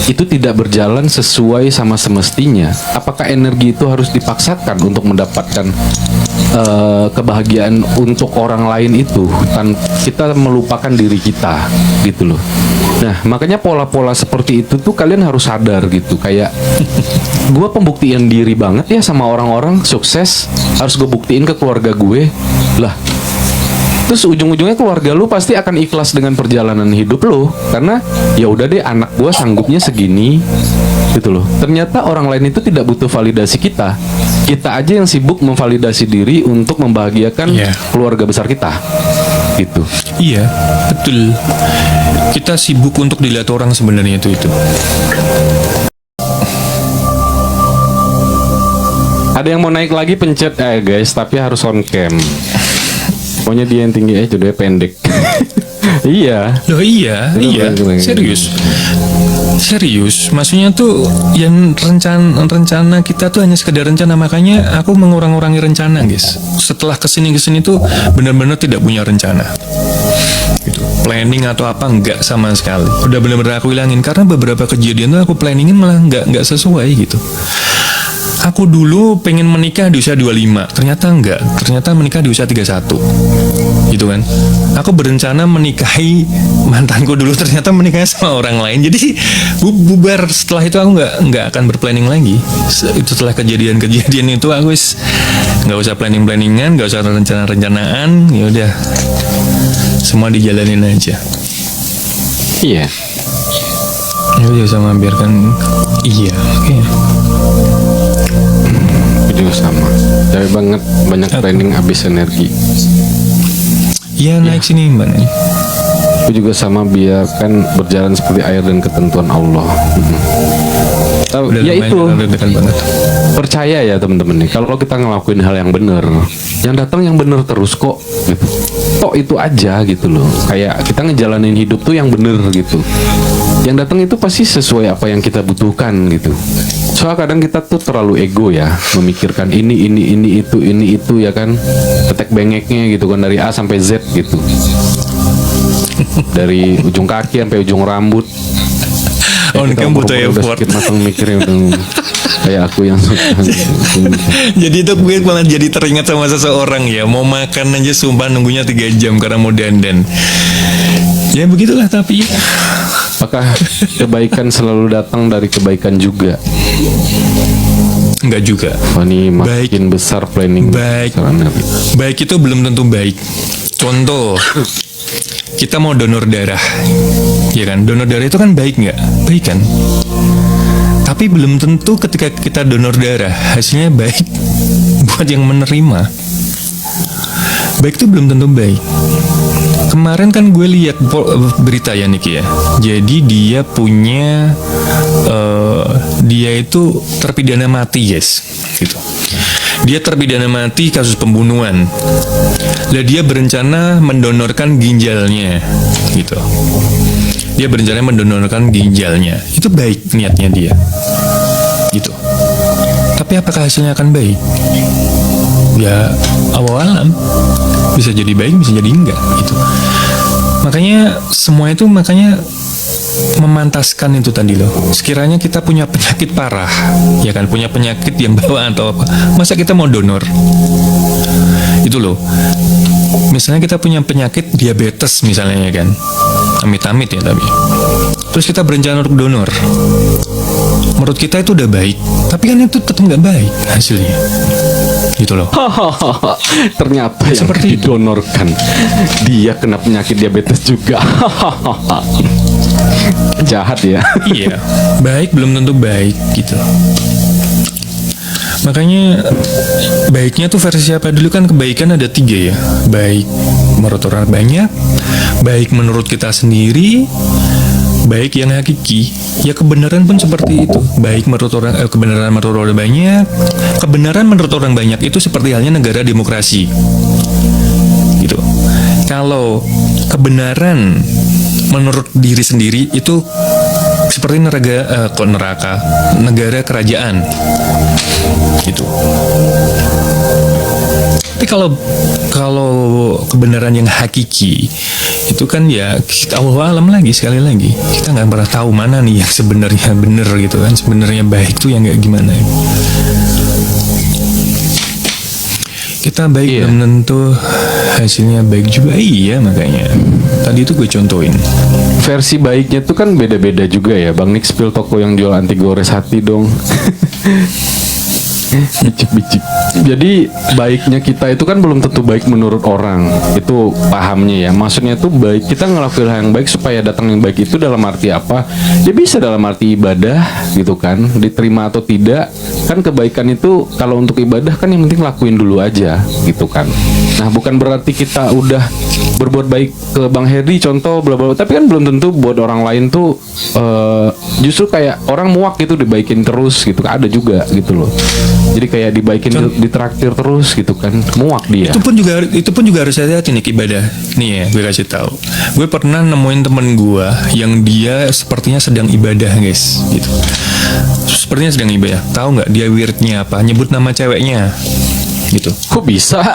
itu tidak berjalan sesuai sama semestinya, apakah energi itu harus dipaksakan untuk mendapatkan kebahagiaan untuk orang lain itu, kan kita melupakan diri kita, gitu loh. Nah, makanya pola-pola seperti itu tuh kalian harus sadar gitu. Kayak gue pembuktian diri banget ya sama orang-orang sukses, harus gue buktiin ke keluarga gue lah. Terus ujung-ujungnya keluarga lu pasti akan ikhlas dengan perjalanan hidup lu, karena ya udah deh, anak gue sanggupnya segini, gitu loh. Ternyata orang lain itu tidak butuh validasi kita. Kita aja yang sibuk memvalidasi diri untuk membahagiakan Iya. keluarga besar kita, gitu. Iya, betul. Kita sibuk untuk dilihat orang sebenarnya itu. Ada yang mau naik lagi pencet guys, tapi harus on cam. Pokoknya dia yang tinggi jodohnya pendek. Iya. Loh iya, serius. Maksudnya tuh yang rencana kita tuh hanya sekedar rencana, makanya aku mengurang-urangi rencana, guys. Setelah kesini tuh benar-benar tidak punya rencana. Gitu. Planning atau apa enggak sama sekali. Udah benar-benar aku hilangin karena beberapa kejadian tuh aku planningin malah enggak sesuai gitu. Aku dulu pengen menikah di usia 25, ternyata enggak. Ternyata menikah di usia 31. Gitu kan. Aku berencana menikahi mantanku dulu, ternyata menikahnya sama orang lain. Jadi bubar. Setelah itu aku enggak akan berplanning lagi. Itu setelah kejadian itu aku enggak usah planning-planningan, enggak usah rencana-rencanaan, ya udah. Semua dijalanin aja. Iya. Ya udah sama biarkan. Iya, oke. Juga sama. Capek banget, banyak training habis energi. Iya, naik sini Mbak. Aku juga sama, biarkan berjalan seperti air dan ketentuan Allah. Udah Ya lumayan, itu, udah dekat banget. percaya ya teman-teman nih, kalau kita ngelakuin hal yang benar, yang datang yang benar terus kok, gitu. Tok itu aja gitu loh. Kayak kita ngejalanin hidup tuh yang bener gitu. Yang datang itu pasti sesuai apa yang kita butuhkan gitu. Soal kadang kita tuh terlalu ego ya, memikirkan ini itu ya kan, petek bengeknya gitu kan, dari A sampai Z gitu, dari ujung kaki sampai ujung rambut. Oh, ini kan butuh udah effort. sedikit matang mikirnya udah kayak aku yang Jadi itu gue malah jadi teringat sama seseorang ya, mau makan aja sumpah nunggunya 3 jam karena mau dandan. Ya begitulah, tapi apakah kebaikan selalu datang dari kebaikan juga? enggak juga. Oh, ini makin besar planning. Baik. besar energi. Baik itu belum tentu baik. Contoh, kita mau donor darah, ya kan? Donor darah itu kan baik nggak? Baik kan? Tapi belum tentu ketika kita donor darah hasilnya baik buat yang menerima. Baik itu belum tentu baik. Kemarin kan gue lihat berita ya Niki ya. Jadi dia punya dia itu terpidana mati, guys. Gitu. Dia terpidana mati kasus pembunuhan. Lah dia berencana mendonorkan ginjalnya, gitu. Dia berencana mendonorkan ginjalnya. Itu baik niatnya dia, gitu. Tapi apakah hasilnya akan baik? Ya, alam bisa jadi baik, bisa jadi enggak, gitu. Makanya semua itu memantaskan itu tadi loh. Sekiranya kita punya penyakit parah, ya kan, punya penyakit yang bawaan atau apa, masa kita mau donor? Itu loh. Misalnya kita punya penyakit diabetes misalnya, ya kan, amit-amit ya tapi. Terus kita berencana untuk donor. Menurut kita itu udah baik, tapi kan itu tetap nggak baik hasilnya. Gitu loh. Ternyata yang Seperti itu. didonorkan dia kena penyakit diabetes juga. Jahat ya. Iya, baik belum tentu baik gitu. Makanya baiknya tuh versi apa dulu, kan kebaikan ada 3 ya. Baik menurut orang banyak, baik menurut kita sendiri, baik yang hakiki. Ya kebenaran pun seperti itu. Baik menurut orang, kebenaran menurut orang banyak, kebenaran menurut orang banyak itu seperti halnya negara demokrasi. Gitu. Kalau kebenaran menurut diri sendiri itu seperti negara kerajaan gitu. Tapi kalau kebenaran yang hakiki itu kan ya kita Allah alam lagi, sekali lagi kita nggak pernah tahu mana nih yang sebenarnya benar gitu kan, sebenarnya baik tuh yang kayak gimana. Kita baik belum tentu hasilnya baik juga. Iya, makanya tadi itu gue contohin. Versi baiknya tuh kan beda-beda juga ya. Bang Nick spill toko yang jual anti gores hati dong. Bicik-bicik. Jadi baiknya kita itu kan belum tentu baik menurut orang. Itu pahamnya ya. Maksudnya tuh baik, kita ngelakuin hal yang baik supaya datang yang baik itu dalam arti apa? Ya bisa dalam arti ibadah gitu kan. Diterima atau tidak. Kan kebaikan itu kalau untuk ibadah kan yang penting lakuin dulu aja gitu kan. Nah, bukan berarti kita udah berbuat baik ke Bang Herdi contoh bla bla, tapi kan belum tentu buat orang lain tuh justru kayak orang muak gitu dibaikin terus gitu. Ada juga gitu loh. Jadi kayak dibaikin ditraktir terus gitu kan, muak dia. Itu pun juga harus hati-hati nih ibadah. Nih ya, gue kasih tahu. Gue pernah nemuin temen gue yang dia sepertinya sedang ibadah, guys, gitu. Sepertinya sedang ibadah. Tahu nggak dia weirdnya apa? Nyebut nama ceweknya. Gitu. Kok bisa?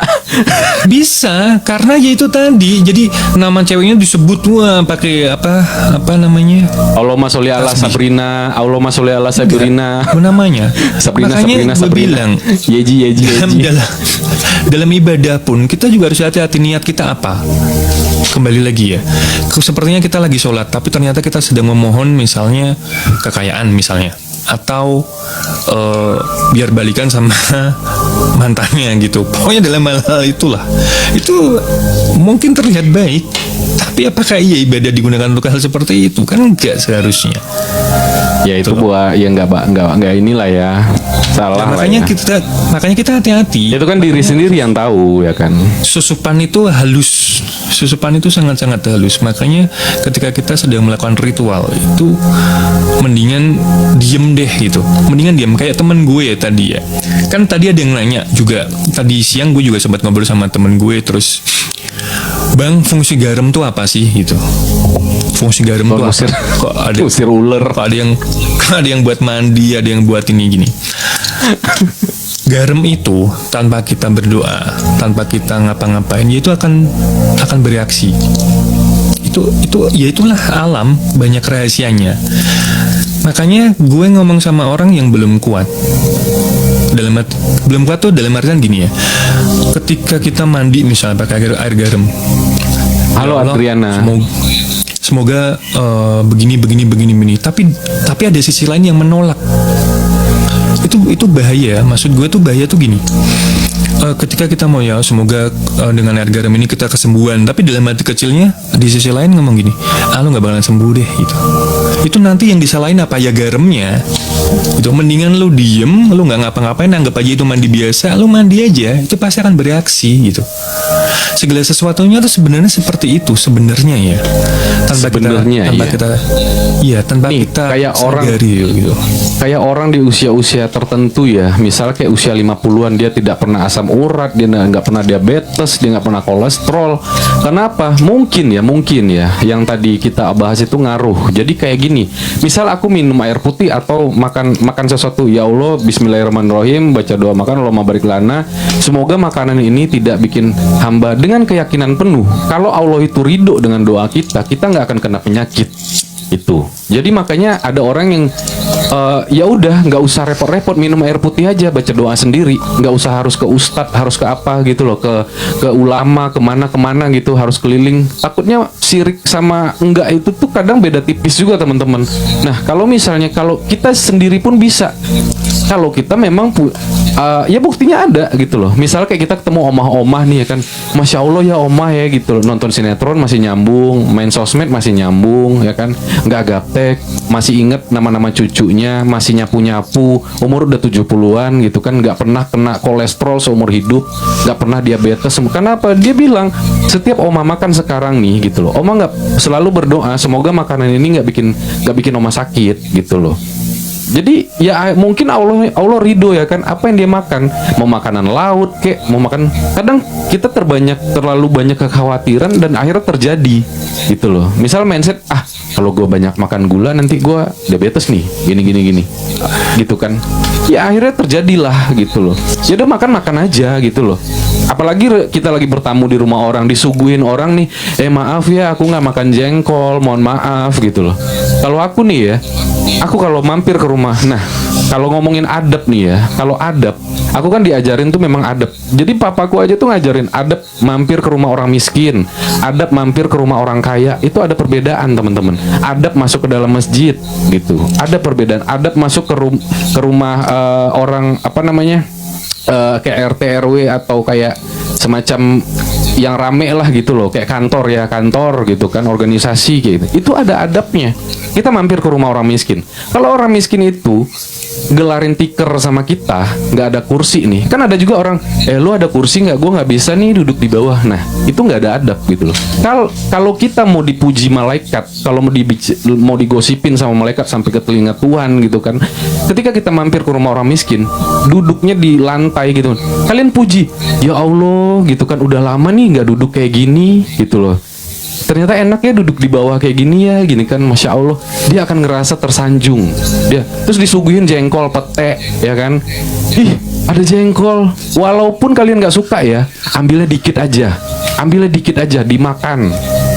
Bisa, karena ya itu tadi. Jadi nama ceweknya disebut pakai apa namanya? Allahumma sholli ala Sabrina, Allahumma sholli ala Sabrina. Apa namanya? Sabrina, Makanya Sabrina, gue Sabrina. bilang, Yeji. dalam ibadah pun kita juga harus hati-hati niat kita apa. Kembali lagi ya, sepertinya kita lagi sholat, tapi ternyata kita sedang memohon misalnya kekayaan misalnya, atau biar balikan sama mantannya gitu. Pokoknya dalam hal itulah, itu mungkin terlihat baik, tapi apakah iya ibadah digunakan untuk hal seperti itu? Kan enggak seharusnya. Ya itu buat ya nggak inilah ya, salah Nah, lah ya. makanya kita hati-hati. Itu kan diri sendiri yang tahu ya kan. Susupan itu halus, susupan itu sangat-sangat halus. Makanya ketika kita sedang melakukan ritual itu mendingan diem deh gitu, mendingan diem. Kayak temen gue ya tadi ya, kan tadi ada yang nanya juga, tadi siang gue juga sempat ngobrol sama temen gue, terus Bang, fungsi garam tuh apa sih gitu? Fungsi garam tuh apa? Kok ada Usir ular. Kok ada yang buat mandi, ada yang buat ini gini. Garam itu tanpa kita berdoa, tanpa kita ngapa-ngapain, ya itu akan bereaksi. Itu ya itulah alam, banyak rahasianya. Makanya gue ngomong sama orang yang belum kuat. Belum kuat tuh dalam artian gini ya. Ketika kita mandi misalnya pakai air garam. Halo Ya Allah, Adriana. Semoga begini. Tapi ada sisi lain yang menolak. Itu bahaya. Maksud gue tuh bahaya tuh gini. Ketika kita mau ya semoga dengan air garam ini kita kesembuhan, tapi dalam hati kecilnya di sisi lain ngomong gini, lu nggak bakalan sembuh deh gitu. Itu nanti yang disalahin apa ya garamnya. Itu mendingan lu diem, lu nggak ngapa-ngapain, anggap aja itu mandi biasa, lu mandi aja, itu pasti akan bereaksi gitu. Segala sesuatunya tuh sebenarnya seperti itu sebenarnya ya. Tanpa kita kayak sadari, gitu. Kayak orang di usia-usia tertentu ya, misal kayak usia 50-an dia tidak pernah asam urat, dia nggak pernah diabetes, dia nggak pernah kolesterol. Kenapa? Mungkin ya yang tadi kita bahas itu ngaruh. Jadi kayak gini, misal aku minum air putih atau makan sesuatu, ya Allah bismillahirrahmanirrahim, baca doa makan Allahumma barik lana, semoga makanan ini tidak bikin hamba, dengan keyakinan penuh kalau Allah itu ridho dengan doa kita nggak akan kena penyakit. Itu. Jadi makanya ada orang yang ya udah nggak usah repot-repot, minum air putih aja, baca doa sendiri, nggak usah harus ke ustadz, harus ke apa gitu loh, ke ulama, kemana gitu, harus keliling. Takutnya syirik sama enggak itu tuh kadang beda tipis juga teman-teman. Nah kalau misalnya kalau kita sendiri pun bisa, kalau kita memang ya buktinya ada gitu loh. Misal kayak kita ketemu omah-omah nih ya kan, masya Allah ya omah ya gitu loh, nonton sinetron masih nyambung, main sosmed masih nyambung ya kan, nggak gaptek, masih inget nama-nama cucunya, masih nyapu-nyapu, umur udah 70-an gitu kan, nggak pernah kena kolesterol seumur hidup, nggak pernah diabetes. Kenapa? Dia bilang setiap oma makan sekarang nih gitu loh, oma nggak selalu berdoa semoga makanan ini nggak bikin oma sakit gitu loh. Jadi ya mungkin Allah ridho ya kan apa yang dia makan, mau makanan laut kek, mau makan, kadang kita terlalu banyak kekhawatiran dan akhirnya terjadi gitu loh. Misal mindset kalau gue banyak makan gula nanti gue diabetes nih, gini gitu kan, ya akhirnya terjadilah gitu loh. Ya udah makan aja gitu loh. Apalagi kita lagi bertamu di rumah orang, disuguhin orang nih, maaf ya aku nggak makan jengkol, mohon maaf gitu loh. Kalau aku nih ya, aku kalau mampir ke rumah, nah kalau ngomongin adab nih ya, kalau adab, aku kan diajarin tuh memang adab. Jadi papaku aja tuh ngajarin adab mampir ke rumah orang miskin, adab mampir ke rumah orang kaya, itu ada perbedaan teman-teman. Adab masuk ke dalam masjid gitu, ada perbedaan. Adab masuk ke rumah orang apa namanya, kayak RT RW atau kayak semacam yang rame lah gitu loh, kayak kantor gitu kan, organisasi kayak gitu. Itu ada adabnya. Kita mampir ke rumah orang miskin. Kalau orang miskin itu gelarin tikar sama kita, nggak ada kursi nih, kan ada juga orang, lu ada kursi nggak? Gue nggak bisa nih duduk di bawah. Nah itu nggak ada adab gitu loh. Kalau kita mau dipuji malaikat, kalau mau digosipin sama malaikat sampai ke telinga Tuhan gitu kan, ketika kita mampir ke rumah orang miskin, duduknya di lantai gitu, kalian puji, ya Allah gitu kan, udah lama nih nggak duduk kayak gini gitu loh. Ternyata enak ya duduk di bawah kayak gini ya, gini kan, masya Allah, dia akan ngerasa tersanjung. Dia terus disuguhin jengkol pete ya kan, ada jengkol, walaupun kalian nggak suka ya, ambilnya dikit aja dimakan.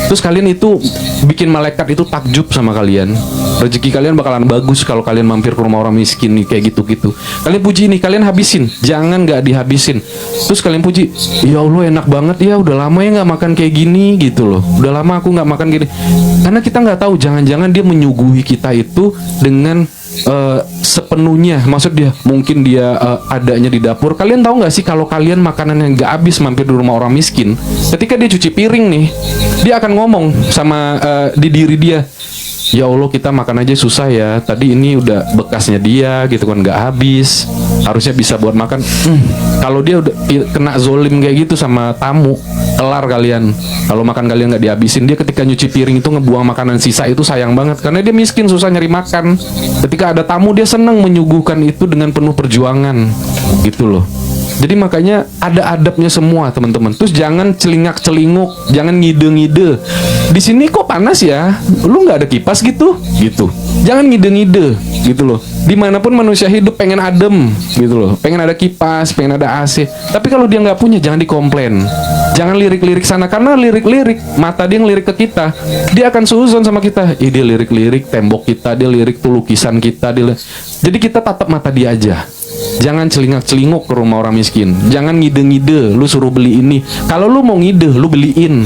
Terus kalian itu bikin malaikat itu takjub sama kalian. Rezeki kalian bakalan bagus kalau kalian mampir ke rumah orang miskin nih kayak gitu-gitu. Kalian puji nih, kalian habisin, jangan nggak dihabisin. Terus kalian puji, ya Allah enak banget ya, udah lama ya nggak makan kayak gini gitu loh. Udah lama aku nggak makan gini. Karena kita nggak tahu, jangan-jangan dia menyuguhi kita itu dengan sepenuhnya. Maksud dia mungkin dia adanya di dapur. Kalian tahu nggak sih kalau kalian makanannya nggak habis mampir di rumah orang miskin, ketika dia cuci piring nih, dia akan ngomong sama di diri dia, ya Allah kita makan aja susah ya, tadi ini udah bekasnya dia gitu kan, nggak habis, harusnya bisa buat makan. Kalau dia udah kena zolim kayak gitu sama tamu, kelar kalian. Kalau makan kalian nggak dihabisin, dia ketika nyuci piring itu ngebuang makanan sisa, itu sayang banget karena dia miskin, susah nyari makan. Ketika ada tamu dia senang menyuguhkan itu dengan penuh perjuangan gitu loh. Jadi makanya ada adabnya semua teman-teman. Terus jangan celingak-celinguk, jangan ngide-ngide. Di sini kok panas ya? Lu nggak ada kipas gitu? Jangan ngide-ngide gitu loh. Dimanapun manusia hidup pengen adem gitu loh, pengen ada kipas, pengen ada AC. Tapi kalau dia nggak punya, jangan dikomplain. Jangan lirik-lirik sana, karena lirik-lirik mata dia ngelirik ke kita, dia akan suzon sama kita. Dia lirik-lirik tembok kita, dia lirik tuh lukisan kita, jadi kita tatap mata dia aja. Jangan celingak-celinguk ke rumah orang miskin. Jangan ngide-ngide, lu suruh beli ini. Kalau lu mau ngide, lu beliin.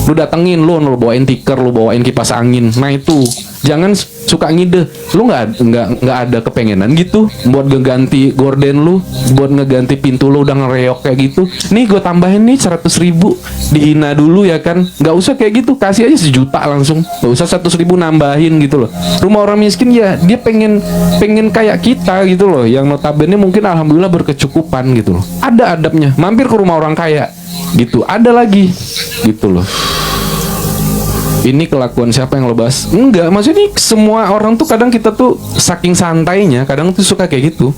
Lu datengin, lu bawain tikar, lu bawain kipas angin. Nah itu, jangan suka ngide. Lu nggak ada kepengenan gitu buat ngeganti gorden lu, buat ngeganti pintu lu udah ngereok kayak gitu. Nih gue tambahin nih 100.000, dihina dulu ya kan. Nggak usah kayak gitu, kasih aja 1 juta langsung. Nggak usah 100.000 nambahin gitu loh. Rumah orang miskin ya dia pengen kayak kita gitu loh, yang notabene mungkin alhamdulillah berkecukupan gitu loh. Ada adabnya. Mampir ke rumah orang kaya gitu, ada lagi gitu loh. Ini kelakuan siapa yang lo bahas? Enggak, maksudnya semua orang tuh kadang kita tuh saking santainya, kadang tuh suka kayak gitu.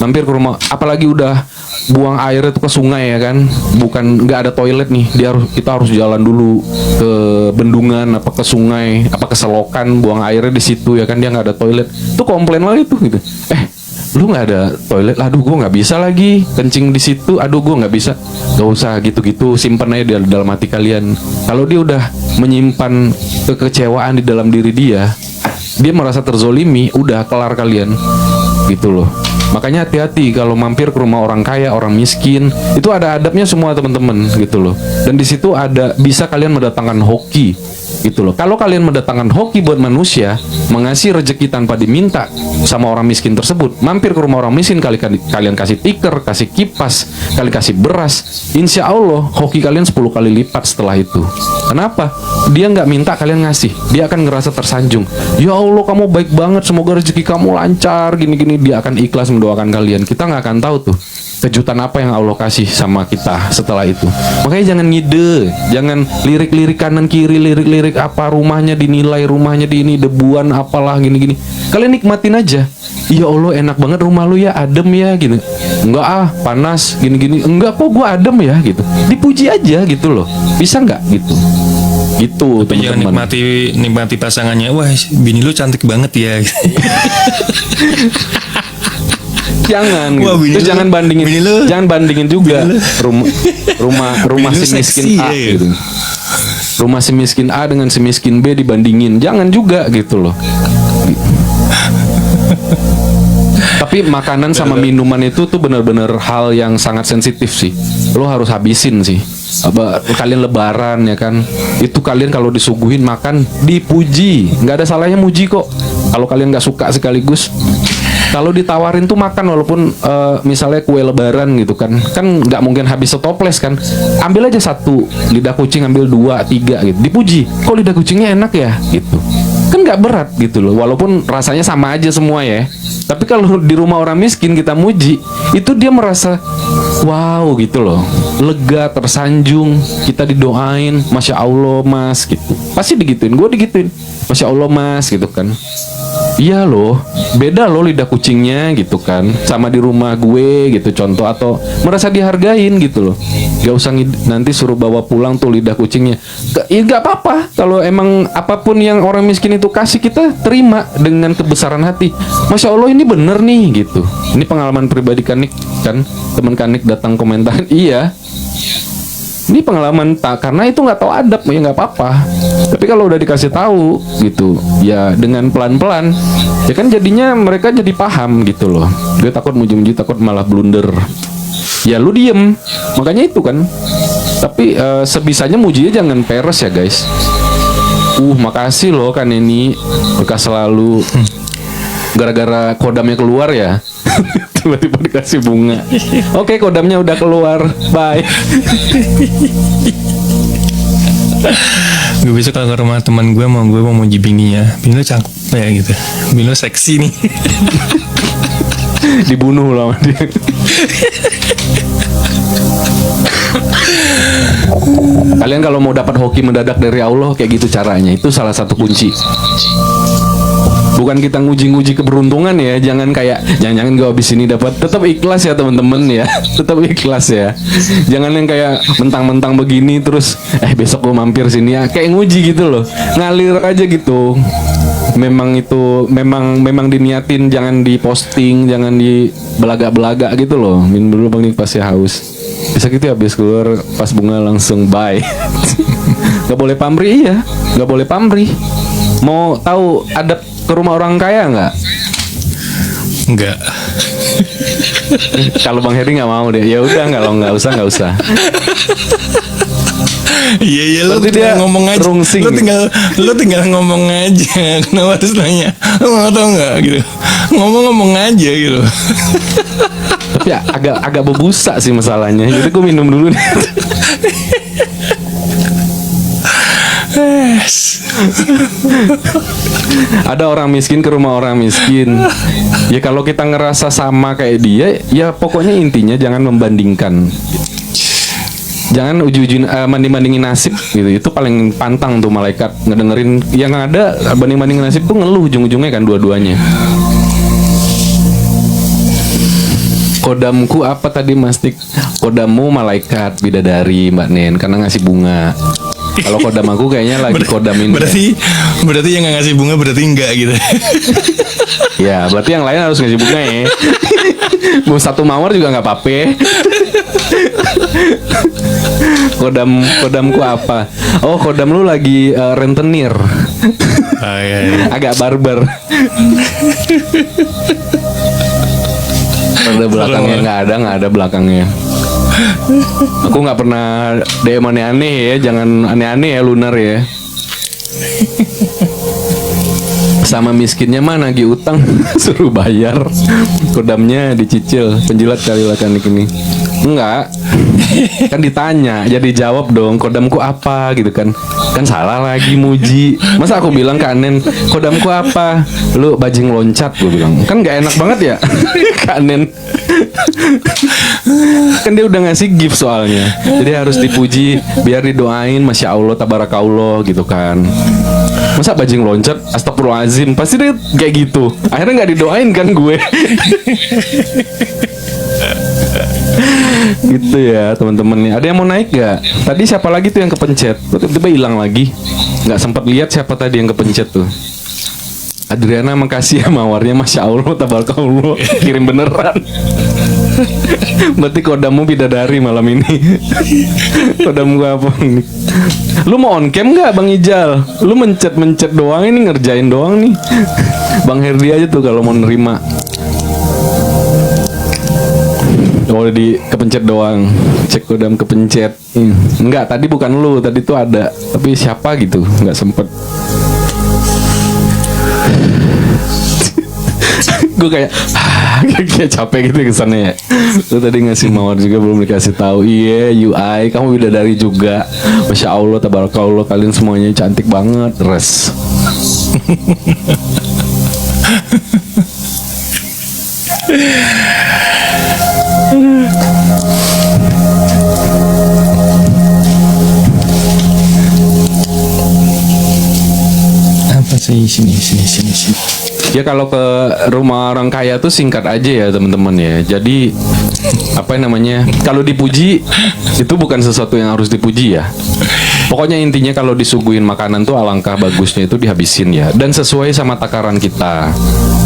Mampir ke rumah, apalagi udah buang air itu ke sungai ya kan, bukan nggak ada toilet nih, kita harus jalan dulu ke bendungan apa ke sungai apa ke selokan, buang airnya di situ ya kan, dia nggak ada toilet, tuh komplain lagi tuh gitu. Lu nggak ada toilet, aduh gue nggak bisa lagi kencing di situ, aduh gue nggak bisa. Gak usah gitu-gitu, simpen aja di dalam hati kalian. Kalau dia udah menyimpan kekecewaan di dalam diri dia, dia merasa terzolimi, udah kelar kalian gitu loh. Makanya hati-hati kalau mampir ke rumah orang kaya, orang miskin, itu ada adabnya semua teman-teman gitu loh. Dan di situ ada bisa kalian mendatangkan hoki gitu loh. Kalau kalian mendatangkan hoki buat manusia, mengasih rezeki tanpa diminta sama orang miskin tersebut, mampir ke rumah orang miskin, kalian kasih tikar, kasih kipas, kalian kasih beras, insya Allah hoki kalian 10 kali lipat setelah itu. Kenapa? Dia nggak minta kalian ngasih, dia akan ngerasa tersanjung. Ya Allah, kamu baik banget, semoga rezeki kamu lancar, gini-gini. Dia akan ikhlas mendoakan kalian. Kita nggak akan tahu tuh kejutan apa yang Allah kasih sama kita setelah itu. Makanya jangan ngide, jangan lirik-lirik kanan kiri, lirik-lirik apa rumahnya dinilai, rumahnya di ini debuan apalah gini-gini. Kalian nikmatin aja. Ya Allah, enak banget rumah lu ya, adem ya gitu. Enggak ah, panas gini-gini. Enggak kok, gua adem ya gitu. Dipuji aja gitu loh. Bisa nggak gitu? Gitu Tapi jangan teman-teman. nikmati pasangannya. Wah, bini lu cantik banget ya. Jangan Wah, gitu. bini Terus lu- jangan bandingin, bini lu- jangan bandingin juga rumah Bini lu si miskin seksi, A ya, gitu. Rumah si miskin A dengan si miskin B dibandingin, jangan juga gitu loh. Tapi makanan sama minuman itu tuh benar-benar hal yang sangat sensitif sih. Lo harus habisin sih. Kalian lebaran ya kan, itu kalian kalau disuguhin makan dipuji, nggak ada salahnya muji kok. Kalau kalian nggak suka sekaligus, kalau ditawarin tuh makan walaupun misalnya kue lebaran gitu kan nggak mungkin habis setoples kan. Ambil aja satu lidah kucing, ambil 2, 3 gitu, dipuji. Kok lidah kucingnya enak ya gitu. Kan nggak berat gitu loh, walaupun rasanya sama aja semua ya. Tapi kalau di rumah orang miskin kita muji, itu dia merasa wow gitu loh, lega, tersanjung. Kita didoain, masya Allah mas gitu. Pasti digituin, gue digituin, masya Allah mas gitu kan. Iya loh, beda loh lidah kucingnya gitu kan, sama di rumah gue gitu contoh, atau merasa dihargain gitu loh. Gak usah nanti suruh bawa pulang tuh lidah kucingnya. Ya gak apa-apa, kalau emang apapun yang orang miskin itu kasih, kita terima dengan kebesaran hati. Masya Allah ini bener nih gitu. Ini pengalaman pribadi Kanik kan, teman Kanik datang komentar, iya. Ini pengalaman karena itu nggak tahu adab, ya nggak apa-apa. Tapi kalau udah dikasih tahu gitu, ya dengan pelan-pelan, ya kan jadinya mereka jadi paham gitu loh. Gue takut muji-muji, takut malah blunder. Ya lu diem, makanya itu kan. Tapi sebisanya mujinya jangan peres ya guys. Makasih loh kan ini berkah selalu. Gara-gara kodamnya keluar ya. Tiba-tiba dikasih bunga. Oke, kodamnya udah keluar. Bye. Gue besok kalau ke rumah teman gue mau muji bininya. Bini lu cakep ya gitu. Bini lu seksi nih. Dibunuh lah sama dia. Kalian kalau mau dapat hoki mendadak dari Allah kayak gitu caranya. Itu salah satu kunci. Bukan kita nguji-nguji keberuntungan ya, jangan jangan gue habis ini dapat. Tetap ikhlas ya teman-teman ya, tetap ikhlas ya. Jangan yang kayak mentang-mentang begini terus besok gue mampir sini ya, kayak nguji gitu loh, ngalir aja gitu. Memang itu memang diniatin, jangan diposting, jangan di belaga-belaga gitu loh. Minum dulu bang nih pasti haus. Bisa gitu habis keluar pas bunga langsung bye. Gak boleh pamrih, iya, gak boleh pamrih. Mau tahu adab ke rumah orang kaya nggak? Enggak. Kalau Bang Heri nggak mau deh, ya udah nggak usah. Iya lu Berarti tinggal dia ngomong aja. rungsing Lu tinggal ngomong aja. Kenapa harus nanya? Lu mau tau nggak gitu? Ngomong aja gitu. Tapi agak bebusa sih masalahnya. Jadi gue minum dulu nih. Ada orang miskin ke rumah orang miskin. Ya kalau kita ngerasa sama kayak dia, ya pokoknya intinya jangan membandingkan. Jangan uji-ujiin banding-bandingin nasib gitu. Itu paling pantang tuh malaikat ngedengerin. Yang ada banding-bandingin nasib tuh ngeluh ujung-ujungnya kan dua-duanya. Kodamku apa tadi Mas Tik? Kodammu malaikat bidadari Mbak Nen karena ngasih bunga. Kalau kodam aku kayaknya lagi kodamin. Berarti yang nggak ngasih bunga berarti enggak gitu. Ya, berarti yang lain harus ngasih bunga ya. Mau satu mawar juga nggak apa-apa. Kodamku apa? Oh, kodam lu lagi rentenir. Iya. Agak barbar. Ada belakangnya nggak ada belakangnya. Aku nggak pernah DM aneh-aneh ya, jangan aneh-aneh ya Lunar ya. Sama miskinnya mah nagih utang suruh bayar, kodamnya dicicil, penjilat kali lah kan ini. Enggak, kan ditanya, jadi jawab dong, kodamku apa gitu kan. Kan salah lagi muji. Masa aku bilang ke Anen, kodamku apa? Lu bajing loncat, gue bilang. Kan gak enak banget ya ke Anen. Kan dia udah ngasih gift soalnya, jadi harus dipuji, biar didoain, masya Allah, tabarakallah gitu kan. Masa bajing loncat, astagfirullahaladzim, pasti dia kayak gitu. Akhirnya nggak didoain kan gue. Gitu ya teman-teman nih. Ada yang mau naik gak? Tadi siapa lagi tuh yang kepencet? Tiba-tiba hilang lagi. Nggak sempat lihat siapa tadi yang kepencet tuh. Adriana, makasih ya mawarnya, masya Allah, tabarakallah, kirim beneran. Berarti kodamu bidadari malam ini. Kodamu apa nih? Lu mau on cam nggak Bang Ijal? Lu mencet doang ini, ngerjain doang nih. Bang Herdi aja tuh kalau mau nerima. Oh, di kepencet doang. Cek kodam kepencet. Enggak, tadi bukan lu, tadi tuh ada. Tapi siapa gitu, nggak sempet. Gue kayak capek gitu kesannya ya. Lu tadi ngasih mawar juga belum dikasih tahu. Iya, UI kamu bidadari juga. Masya Allah, tabarakallah, kalian semuanya cantik banget. Res. Apa sih sini. Ya kalau ke rumah orang kaya tuh singkat aja ya teman-teman ya. Jadi apa yang namanya? Kalau dipuji itu bukan sesuatu yang harus dipuji ya. Pokoknya intinya kalau disuguhin makanan tuh alangkah bagusnya itu dihabisin ya, dan sesuai sama takaran kita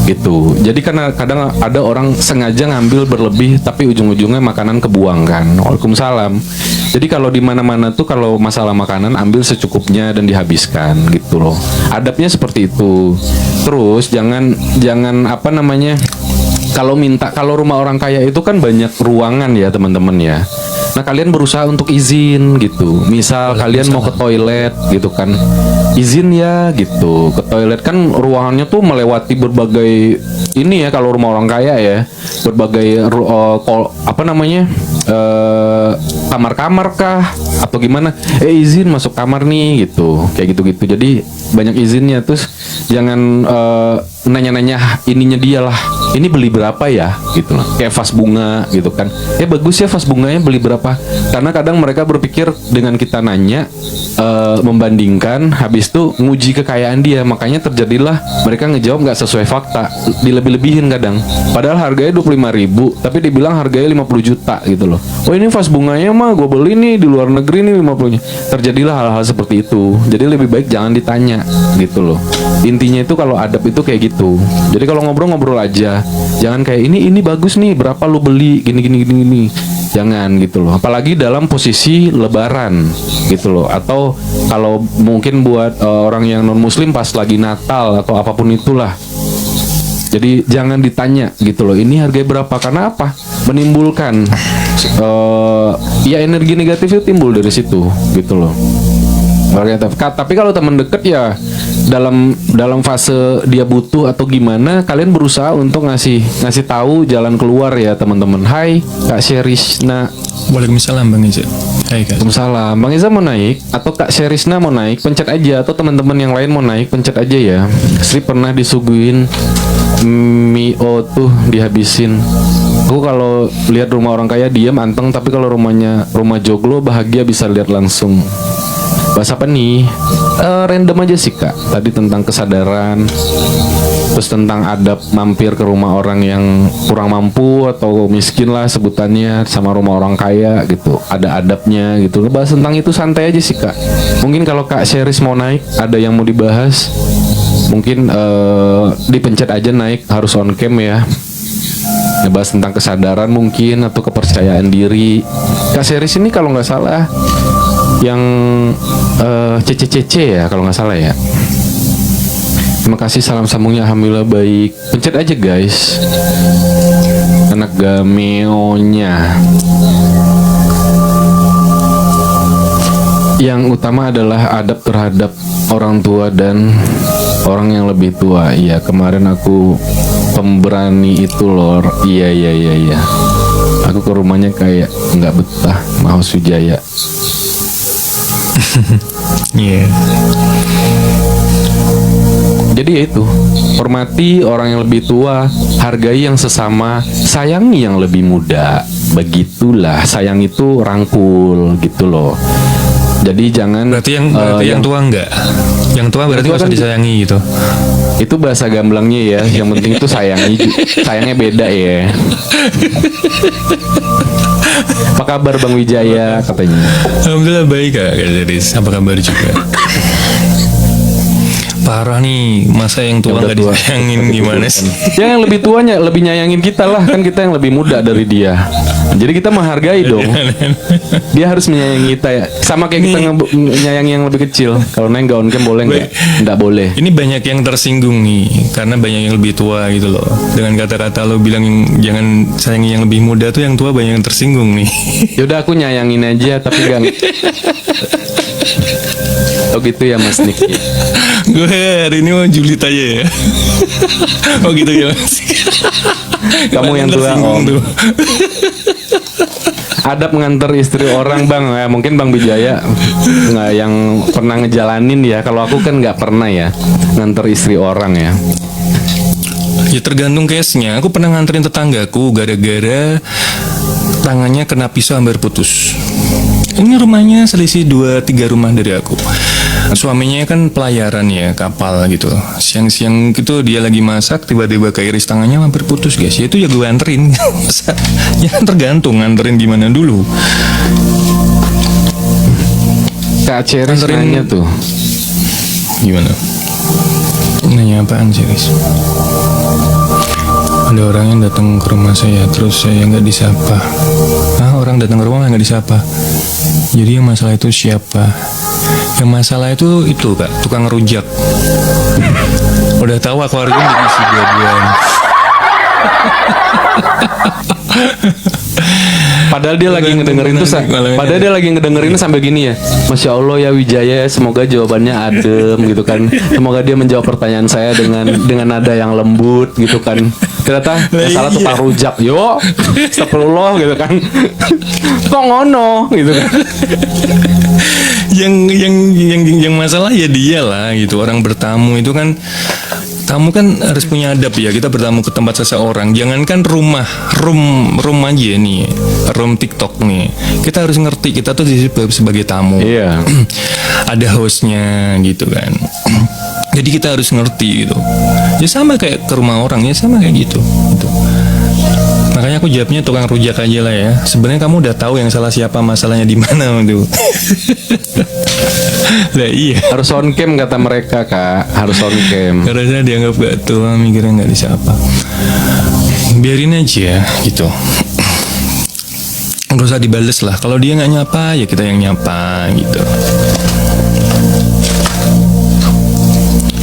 gitu. Jadi karena kadang ada orang sengaja ngambil berlebih tapi ujung-ujungnya makanan kebuang kan. Waalaikumsalam. Jadi kalau di mana-mana tuh kalau masalah makanan ambil secukupnya dan dihabiskan gitu loh. Adabnya seperti itu. Terus jangan apa namanya? Kalau rumah orang kaya itu kan banyak ruangan ya teman-teman ya. Nah kalian berusaha untuk izin gitu. Misal kalian mau ke toilet gitu kan, izin ya gitu. Ke toilet kan ruangannya tuh melewati berbagai ini ya kalau rumah orang kaya ya. Berbagai apa namanya, kamar-kamar kah atau gimana? Izin masuk kamar nih gitu. Kayak gitu-gitu. Jadi banyak izinnya. Terus jangan nanya-nanya ininya dia lah. Ini beli berapa ya gitu loh. Kayak vas bunga gitu kan. Bagus ya vas bunganya, beli berapa? Karena kadang mereka berpikir dengan kita nanya, membandingkan, habis itu nguji kekayaan dia. Makanya terjadilah mereka ngejawab nggak sesuai fakta, dilebih-lebihin kadang. Padahal harganya 25.000, tapi dibilang harganya 50 juta gitu loh. Oh ini vas bunganya mah gue beli nih di luar negeri nih 50-nya. Terjadilah hal-hal seperti itu. Jadi lebih baik jangan ditanya gitu loh. Intinya itu kalau adab itu kayak gitu. Jadi kalau ngobrol-ngobrol aja. Jangan kayak ini bagus nih, berapa lu beli, gini. Jangan gitu loh. Apalagi dalam posisi lebaran gitu loh. Atau kalau mungkin buat orang yang non muslim pas lagi Natal atau apapun itulah. Jadi jangan ditanya gitu loh. Ini harganya berapa? Karena apa? Menimbulkan ya energi negatif itu timbul dari situ gitu loh. Tapi kalau teman deket ya dalam fase dia butuh atau gimana, kalian berusaha untuk ngasih tahu jalan keluar ya teman-teman. Hai Kak Sherisna. Waalaikumsalam Bang Iza. Hai Kak. Waalaikumsalam. Bang Iza mau naik atau Kak Sherisna mau naik, pencet aja, atau teman-teman yang lain mau naik, pencet aja ya. Sri pernah disuguhin mio tuh dihabisin. Aku kalau lihat rumah orang kaya diam anteng, tapi kalau rumah joglo bahagia bisa lihat langsung. Bahas apa nih? Random aja sih Kak. Tadi tentang kesadaran, terus tentang adab mampir ke rumah orang yang kurang mampu atau miskin lah sebutannya, sama rumah orang kaya gitu. Ada adabnya gitu. Bahas tentang itu santai aja sih Kak. Mungkin kalau Kak Sheris mau naik, ada yang mau dibahas, mungkin dipencet aja naik, harus on cam ya. Ngebahas tentang kesadaran mungkin atau kepercayaan diri. Kak Sheris ini kalau nggak salah yang CCCC ya kalau nggak salah ya. Terima kasih, salam sambungnya alhamdulillah baik. Pencet aja guys. Anak gameonya. Yang utama adalah adab terhadap orang tua dan orang yang lebih tua. Iya, kemarin aku pemberani itu lor. Iya. Aku ke rumahnya kayak nggak betah, mau Sujaya. Iya. Jadi ya itu, hormati orang yang lebih tua, hargai yang sesama, sayangi yang lebih muda. Begitulah, sayang itu rangkul gitu loh. Jadi jangan Berarti yang tua enggak? Yang tua berarti tua nggak usah kan disayangi gitu. itu bahasa gamblangnya ya. Yang penting itu sayangi, sayangnya beda ya. Apa kabar Bang Wijaya katanya? Alhamdulillah baik Kak Riz. Apa kabar juga? Parah nih, masa yang tua Yang udah nggak tua. disayangin gimana sih? Ya, yang lebih tuanya lebih nyayangin kita lah, kan kita yang lebih muda dari dia. Jadi kita menghargai dong. Dia harus menyayangi kita ya. Sama kayak kita menyayangi yang lebih kecil. Kalau Neng gaun kem boleh nggak? Nggak boleh. Ini banyak yang tersinggung nih, karena banyak yang lebih tua gitu loh. Dengan kata-kata lo bilang jangan sayangi yang lebih muda tuh, yang tua banyak yang tersinggung nih. Yaudah aku nyayangin aja, tapi gak. Oh gitu ya Mas Nick. Gue hari ini mau julid aja ya. Oh gitu ya Mas. Kamu yang tua Tersinggung Om. tuh. Adab mengantar istri orang Bang ya, mungkin Bang Bijaya nggak yang pernah ngejalanin ya. Kalau aku kan nggak pernah ya nganter istri orang ya. Ya tergantung case-nya. Aku pernah nganterin tetanggaku gara-gara tangannya kena pisau hampir putus. Ini rumahnya selisih 2-3 rumah dari aku. Suaminya kan pelayaran ya, kapal gitu. Siang-siang gitu dia lagi masak, tiba-tiba keiris tangannya hampir putus guys. Ya itu ya gue anterin. Ya kan tergantung nganterin gimana dulu. Kak Ceris Anterin- nanya tuh. Gimana? Nanya apaan sih guys? Ada orang yang datang ke rumah saya, terus saya nggak disapa. Orang datang ke rumah nggak disapa. Jadi yang masalah itu siapa? Yang masalah itu Kak, tukang rujak. Udah tahu aku hari ini diisi dua-duaan. Padahal dia lagi ngedengerin tuh, padahal dia lagi ngedengerin sampai gini ya. Masya Allah ya Wijaya, semoga jawabannya adem gitu kan. Semoga dia menjawab pertanyaan saya dengan nada yang lembut gitu kan. Ternyata yang salah tukang rujak. Yo, astagfirullah gitu kan. Kok ngono gitu kan. Yang masalah ya dia lah gitu. Orang bertamu itu kan, tamu kan harus punya adab ya. Kita bertamu ke tempat seseorang, jangankan room aja nih, room TikTok nih. Kita harus ngerti kita tuh di situ sebagai tamu. Iya. Ada hostnya gitu kan. Jadi kita harus ngerti gitu. Ya sama kayak ke rumah orang, ya sama kayak gitu. Makanya aku jawabnya tukang rujak aja lah ya. Sebenarnya kamu udah tahu yang salah siapa, masalahnya di mana gitu. Lah iya. Harus on cam kata mereka Kak. Harus on cam. Karena saya dianggap gak tua, mikirnya gak disapa. Biarin aja gitu. Gak usah dibales lah. Kalau dia gak nyapa, ya kita yang nyapa gitu.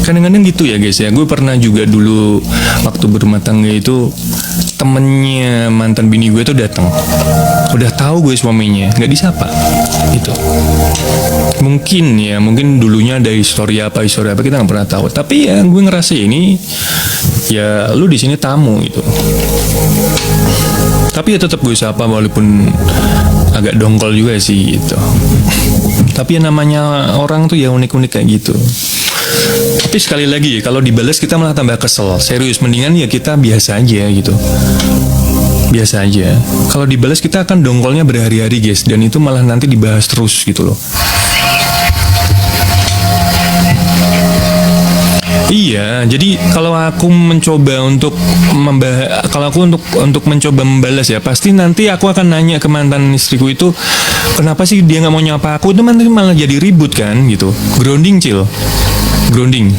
Kadang-kadang gitu ya guys ya. Gue pernah juga dulu waktu berumah tangga itu, temennya mantan bini gue tuh datang. Udah tahu gue suaminya, nggak disapa. Gitu. Mungkin dulunya ada histori apa kita nggak pernah tahu. Tapi ya gue ngerasa ini, ya lu di sini tamu gitu. Tapi ya tetap gue sapa walaupun agak dongkol juga sih gitu. Tapi ya namanya orang tuh ya unik-unik kayak gitu. Tapi sekali lagi kalau dibales kita malah tambah kesel. Serius, mendingan ya kita biasa aja gitu. Biasa aja. Kalau dibales kita akan dongkolnya berhari-hari guys. Dan itu malah nanti dibahas terus gitu loh. Iya, jadi kalau aku mencoba untuk mencoba membalas ya, pasti nanti aku akan nanya ke mantan istriku itu, kenapa sih dia nggak mau nyapa aku? Itu nanti malah jadi ribut kan, gitu. Grounding, Cil. Grounding.